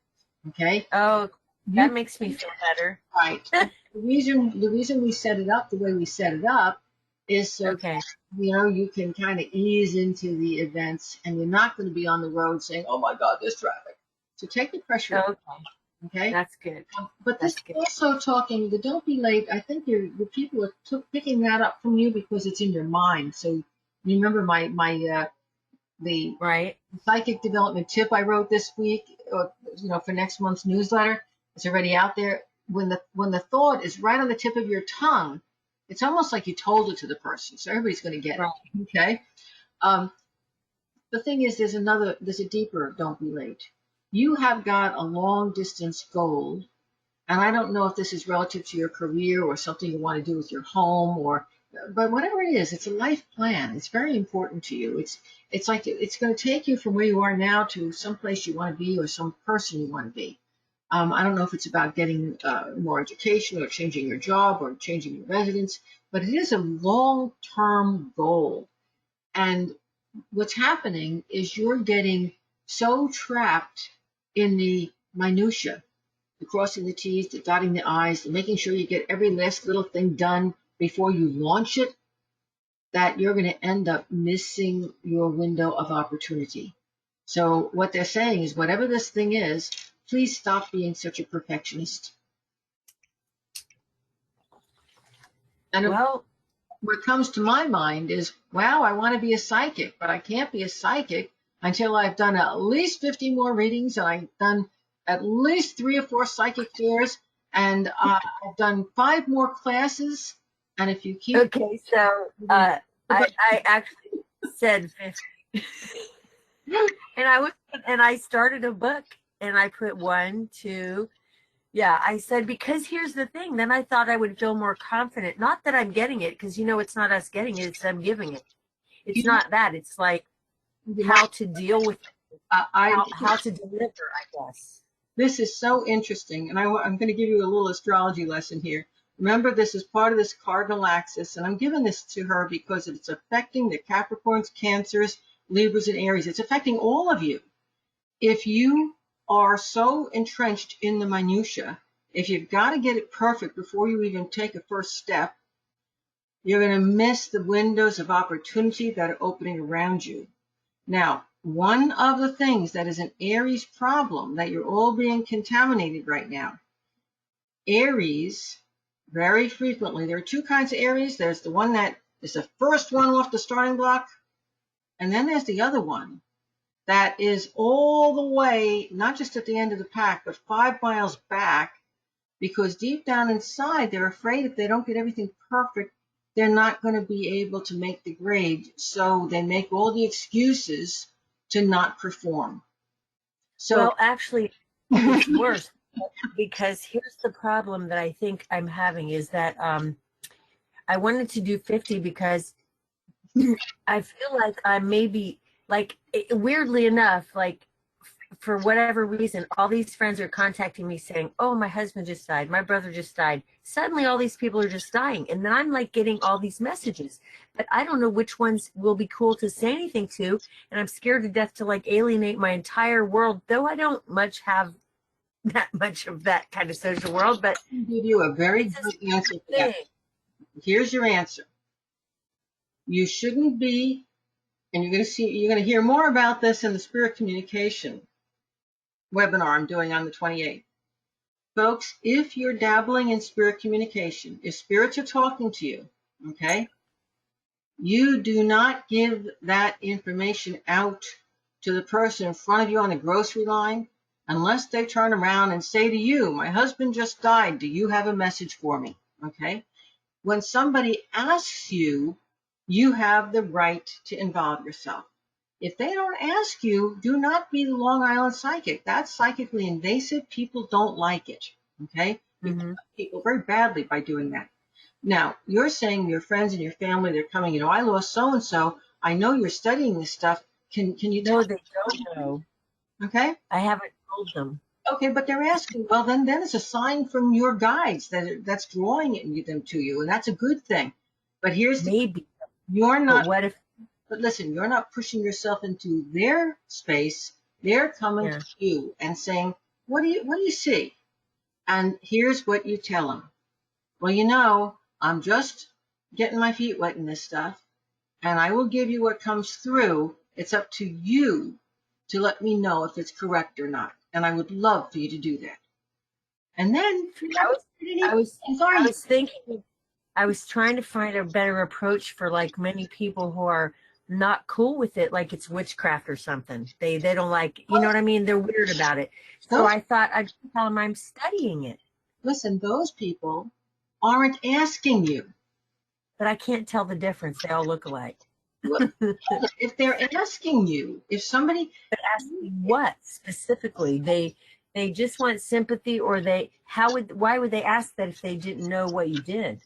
okay? Oh, that You makes me feel better. right. The reason we set it up the way we set it up is so Okay. you know you can kind of ease into the events, and you're not going to be on the road saying, "Oh my God, there's traffic." So take the pressure off, Okay. okay? That's good. But this That's is good. also talking the don't be late. I think your people are picking that up from you because it's in your mind. So you remember the Right. psychic development tip I wrote this week, or for next month's newsletter. It's already out there. When the thought is right on the tip of your tongue, it's almost like you told it to the person, so everybody's going to get Right. it. Okay. Um, the thing is, there's a deeper don't be late. You have got a long distance goal, and I don't know if this is relative to your career or something you want to do with your home, but whatever it is, it's a life plan. It's very important to you. It's like it's going to take you from where you are now to some place you want to be or some person you want to be. I don't know if it's about getting more education or changing your job or changing your residence, but it is a long-term goal. And what's happening is you're getting so trapped in the minutia, the crossing the T's, the dotting the I's, the making sure you get every last little thing done before you launch it, that you're going to end up missing your window of opportunity. So what they're saying is, whatever this thing is, please stop being such a perfectionist. And Well, what comes to my mind is, wow, I want to be a psychic, but I can't be a psychic until I've done at least 50 more readings and I've done at least 3 or 4 psychic fairs and I've done 5 more classes. And if you keep okay. So I actually said 50. And I started a book and I put 1, 2. Yeah, I said, because here's the thing. Then I thought I would feel more confident. Not that I'm getting it, because it's not us getting it, it's them giving it. It's not that. It's like how to deal with it, how to deliver, I guess. This is so interesting, and I'm going to give you a little astrology lesson here. Remember, this is part of this cardinal axis, and I'm giving this to her because it's affecting the Capricorns, Cancers, Libras, and Aries. It's affecting all of you. If you are so entrenched in the minutia, if you've got to get it perfect before you even take a first step, you're going to miss the windows of opportunity that are opening around you. Now, one of the things that is an Aries problem that you're all being contaminated right now, Aries, very frequently, there are two kinds of Aries. There's the one that is the first one off the starting block, and then there's the other one that is all the way, not just at the end of the pack, but 5 miles back, because deep down inside, they're afraid if they don't get everything perfect, they're not going to be able to make the grade. So they make all the excuses to not perform. So, well, actually, it's worse because here's the problem that I think I'm having is that I wanted to do 50 because I feel like I maybe, like, weirdly enough, like, for whatever reason, all these friends are contacting me saying, oh, my husband just died. My brother just died. Suddenly, all these people are just dying. And then I'm like getting all these messages. But I don't know which ones will be cool to say anything to. And I'm scared to death to like alienate my entire world, though I don't much have that much of that kind of social world. But I'll give you a very it's a good answer to thing. that. Here's your answer. You shouldn't be, and you're going to hear more about this in the spirit communication webinar I'm doing on the 28th. Folks, if you're dabbling in spirit communication, if spirits are talking to you, okay, you do not give that information out to the person in front of you on the grocery line unless they turn around and say to you, my husband just died. Do you have a message for me? Okay. When somebody asks you, you have the right to involve yourself. If they don't ask you, do not be the Long Island psychic. That's psychically invasive. People don't like it. Okay? You hurt people very badly by doing that. Now, you're saying your friends and your family, they're coming, you know, I lost so-and-so. I know you're studying this stuff. Can you tell No, me? they don't know. Okay? I haven't told them. Okay, but they're asking, well, then it's a sign from your guides that's drawing them to you, and that's a good thing. But here's the Maybe. you're But not, what if, but listen, you're not pushing yourself into their space. They're coming to you and saying, what do you see? And here's what you tell them. Well, you know, I'm just getting my feet wet in this stuff, and I will give you what comes through. It's up to you to let me know if it's correct or not. And I would love for you to do that. And then I was trying to find a better approach for like many people who are not cool with it, like it's witchcraft or something. They don't like, you know what I mean? They're weird about it. So I thought I'd tell them I'm studying it. Listen, those people aren't asking you. But I can't tell the difference. They all look alike. If they're asking you, if somebody asking what specifically? They just want sympathy, or why would they ask that if they didn't know what you did?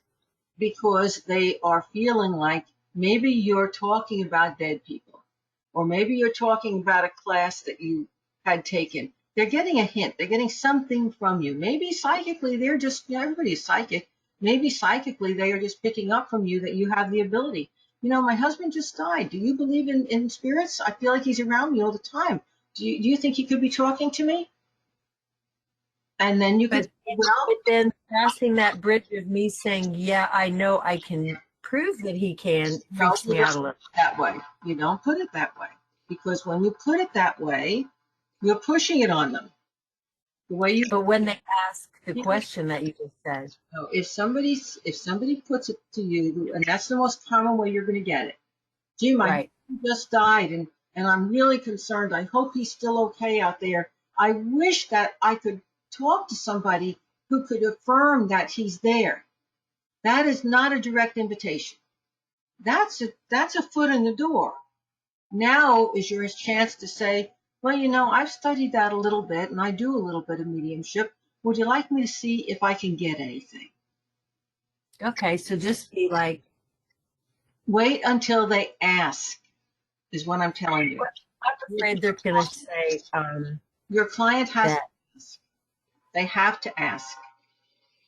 Because they are feeling like maybe you're talking about dead people, or maybe you're talking about a class that you had taken. They're getting a hint. They're getting something from you. Maybe psychically, they're just, you know, everybody's psychic. Maybe psychically, they are just picking up from you that you have the ability. You know, my husband just died. Do you believe in spirits? I feel like he's around me all the time. Do you think he could be talking to me? And then you could, but then passing that bridge of me saying, yeah, I know I can prove that he can, freaks me out a little. That way. You don't put it that way. Because when you put it that way, you're pushing it on them. The way you. But when they ask the question that you just said. No, if somebody puts it to you, and that's the most common way you're going to get it. Gee, my husband just died, and I'm really concerned. I hope he's still okay out there. I wish that I could talk to somebody who could affirm that he's there. That is not a direct invitation. That's a foot in the door. Now is your chance to say, well, you know, I've studied that a little bit, and I do a little bit of mediumship. Would you like me to see if I can get anything? Okay, so just be like. Wait until they ask, is what I'm telling you. I'm afraid they're going to say. Your client has to ask. They have to ask.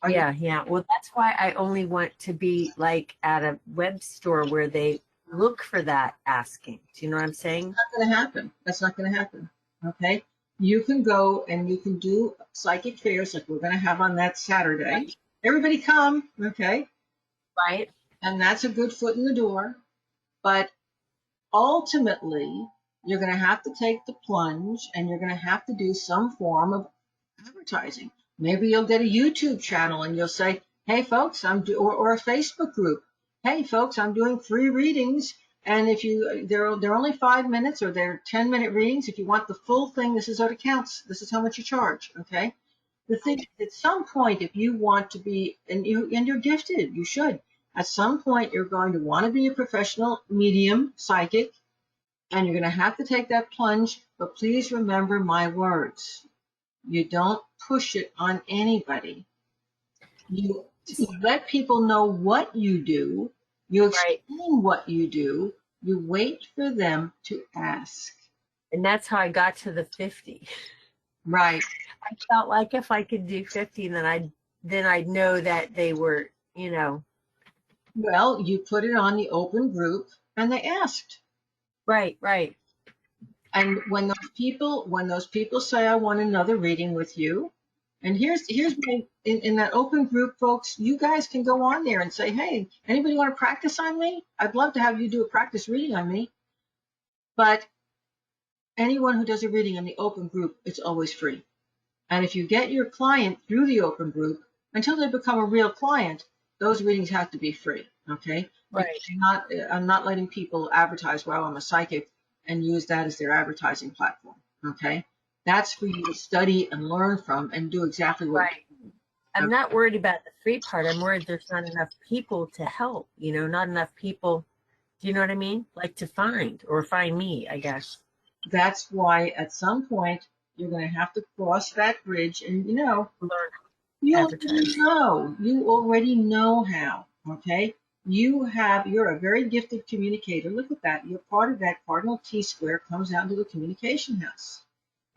Yeah. Well, that's why I only want to be like at a web store where they look for that asking. Do you know what I'm saying? That's not going to happen. That's not going to happen. Okay? you can go and you can do psychic fairs like we're going to have on that Saturday. Right. Everybody come, okay? Right. And that's a good foot in the door. But ultimately, you're going to have to take the plunge and you're going to have to do some form of advertising. Maybe you'll get a YouTube channel and you'll say, hey, folks, or a Facebook group. Hey, folks, I'm doing free readings. And if they're only 5 minutes or they're 10-minute readings. If you want the full thing, this is what it counts. This is how much you charge. Okay. The thing at some point, if you want to be, and you're gifted, you should. At some point, you're going to want to be a professional medium, psychic, and you're going to have to take that plunge. But please remember my words. You don't push it on anybody. You let people know what you do. You Right. explain what you do. You wait for them to ask. And that's how I got to the 50. Right. I felt like if I could do 50, then I'd know that they were, you know. Well, you put it on the open group and they asked. Right, right. And when those people say, I want another reading with you, and here's in that open group, folks, you guys can go on there and say, hey, anybody want to practice on me? I'd love to have you do a practice reading on me. But anyone who does a reading in the open group, it's always free. And if you get your client through the open group, until they become a real client, those readings have to be free. Okay? Right. I'm not letting people advertise, well, I'm a psychic, and use that as their advertising platform. Okay? That's for you to study and learn from and do exactly what. Right. I'm not worried about the free part. I'm worried there's not enough people to help, you know, not enough people. Do you know what I mean? Like to find me, I guess. That's why at some point you're going to have to cross that bridge and, you know, Learn you advertise. already know how. Okay? You're a very gifted communicator. Look at that. You're part of that cardinal T square comes out into the communication house.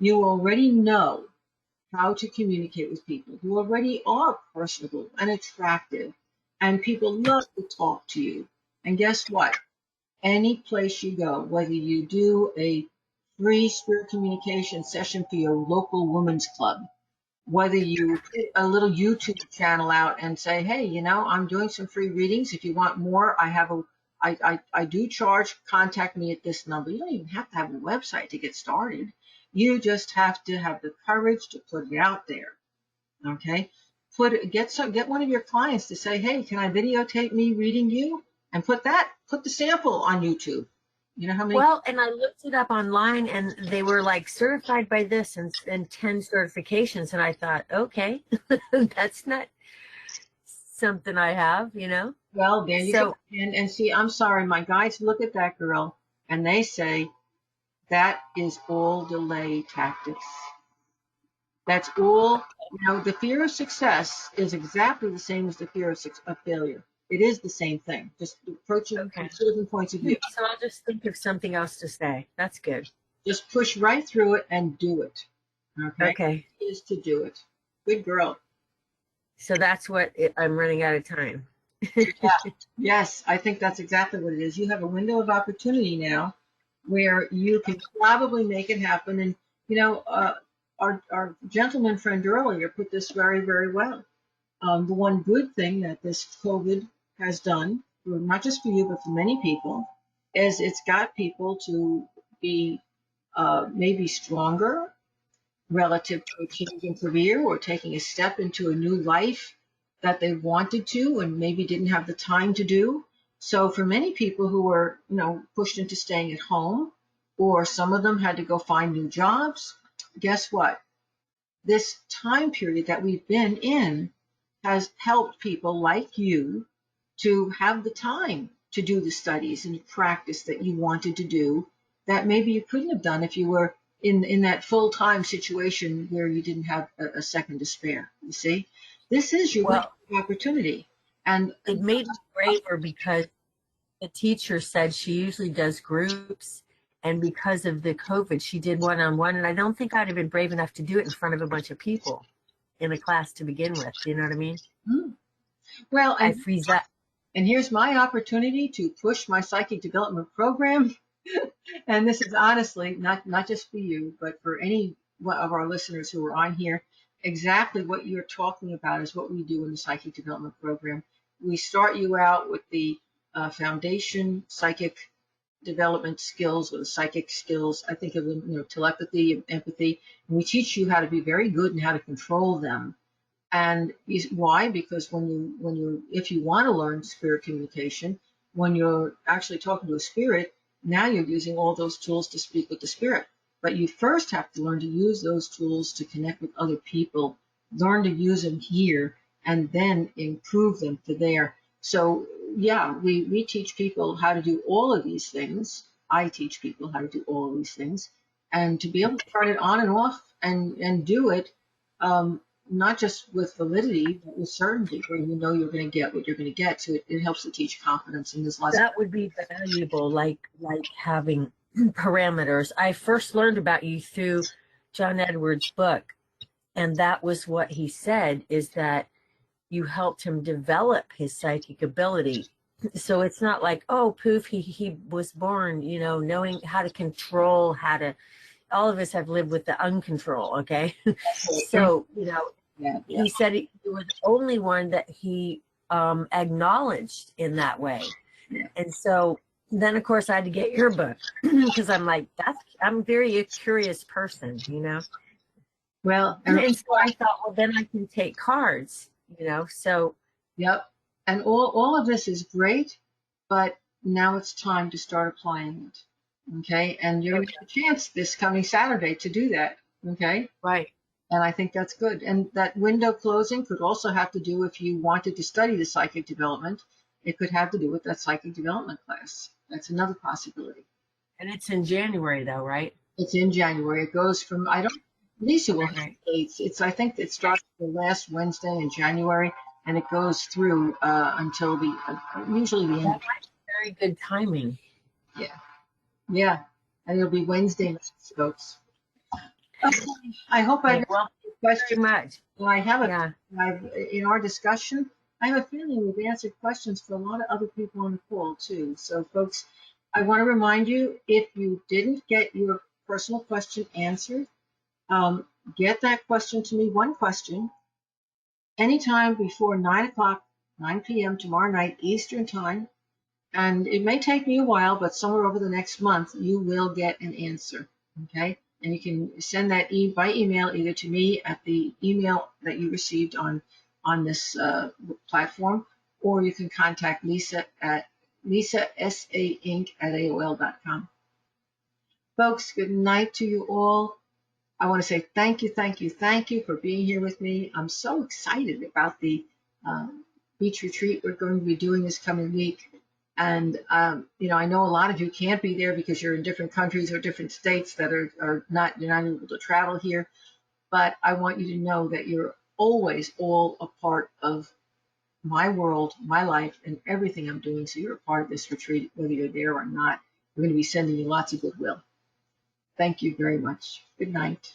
You already know how to communicate with people. You already are personable and attractive, and people love to talk to you. And guess what? Any place you go, whether you do a free spirit communication session for your local women's club, whether you put a little YouTube channel out and say, hey, you know, I'm doing some free readings. If you want more, I do charge. Contact me at this number. You don't even have to have a website to get started. You just have to have the courage to put it out there. Okay? Get one of your clients to say, hey, can I videotape me reading you? And put the sample on YouTube. You know how many? Well, and I looked it up online and they were like certified by this and 10 certifications. And I thought, okay, that's not something I have, you know? Well, there you go. So, And see, I'm sorry, my guides look at that girl and they say that is all delay tactics. That's all. You know, the fear of success is exactly the same as the fear of failure. It is the same thing, just approaching from okay. two different points of view. So I'll just think of something else to say. That's good. Just push right through it and do it. Okay? Okay. It is to do it. Good girl. So that's what I'm running out of time. Yes, I think that's exactly what it is. You have a window of opportunity now where you can probably make it happen. And, you know, our gentleman friend earlier put this very, very well. The one good thing that this COVID has done, not just for you, but for many people, is it's got people to be maybe stronger relative to a change in career or taking a step into a new life that they wanted to and maybe didn't have the time to do. So for many people who were, you know, pushed into staying at home, or some of them had to go find new jobs, guess what? This time period that we've been in has helped people like you to have the time to do the studies and practice that you wanted to do that maybe you couldn't have done if you were in that full-time situation where you didn't have a second to spare. You see, this is your Well, opportunity. And it made me braver because the teacher said she usually does groups. And because of the COVID, she did one-on-one. And I don't think I'd have been brave enough to do it in front of a bunch of people in a class to begin with. You know what I mean? well, I freeze up. And here's my opportunity to push my psychic development program. And this is honestly not just for you, but for any of our listeners who are on here, exactly what you're talking about is what we do in the psychic development program. We start you out with the foundation psychic development skills or the psychic skills. I think of them, telepathy and empathy. And we teach you how to be very good and how to control them. And why? Because if you want to learn spirit communication, when you're actually talking to a spirit, now you're using all those tools to speak with the spirit. But you first have to learn to use those tools to connect with other people, learn to use them here, and then improve them to there. So yeah, we teach people how to do all of these things. I teach people how to do all of these things, and to be able to turn it on and off and do it, not just with validity, but with certainty, where you know you're going to get what you're going to get. So it helps to teach confidence in this lesson. That would be valuable, like having parameters. I first learned about you through John Edwards' book, and that was what he said, is that you helped him develop his psychic ability. So it's not like, oh, poof, he was born, knowing how to control, all of us have lived with the uncontrol, okay? So, he said you were the only one that he acknowledged in that way. And so then, of course, I had to get your book because I'm like, I'm very a curious person, Well, and so I thought, well, then I can take cards, so. Yep. And all of this is great, but now it's time to start applying it. Okay. And you're going to get a chance this coming Saturday to do that. Okay. Right. And I think that's good. And that window closing could also have to do, if you wanted to study the psychic development, it could have to do with that psychic development class. That's another possibility. And it's in January, though, right? It's in January. It goes from, Lisa will have dates. I think it starts the last Wednesday in January, and it goes through until usually the end. That might be very good timing. Yeah. And it'll be Wednesday nights, folks. Okay. I hope I Well, thank you very much. Well, I have in our discussion, I have a feeling we've answered questions for a lot of other people on the call too. So folks, I want to remind you, if you didn't get your personal question answered, get that question to me, one question, anytime before 9 p.m. tomorrow night, Eastern time. And it may take me a while, but somewhere over the next month, you will get an answer. Okay. And you can send that by email either to me at the email that you received on this platform, or you can contact Lisa at lisasainc@aol.com. Folks, good night to you all. I want to say thank you for being here with me. I'm so excited about the beach retreat we're going to be doing this coming week. And, I know a lot of you can't be there because you're in different countries or different states that you're not able to travel here. But I want you to know that you're always all a part of my world, my life, and everything I'm doing. So you're a part of this retreat, whether you're there or not. We're going to be sending you lots of goodwill. Thank you very much. Good night.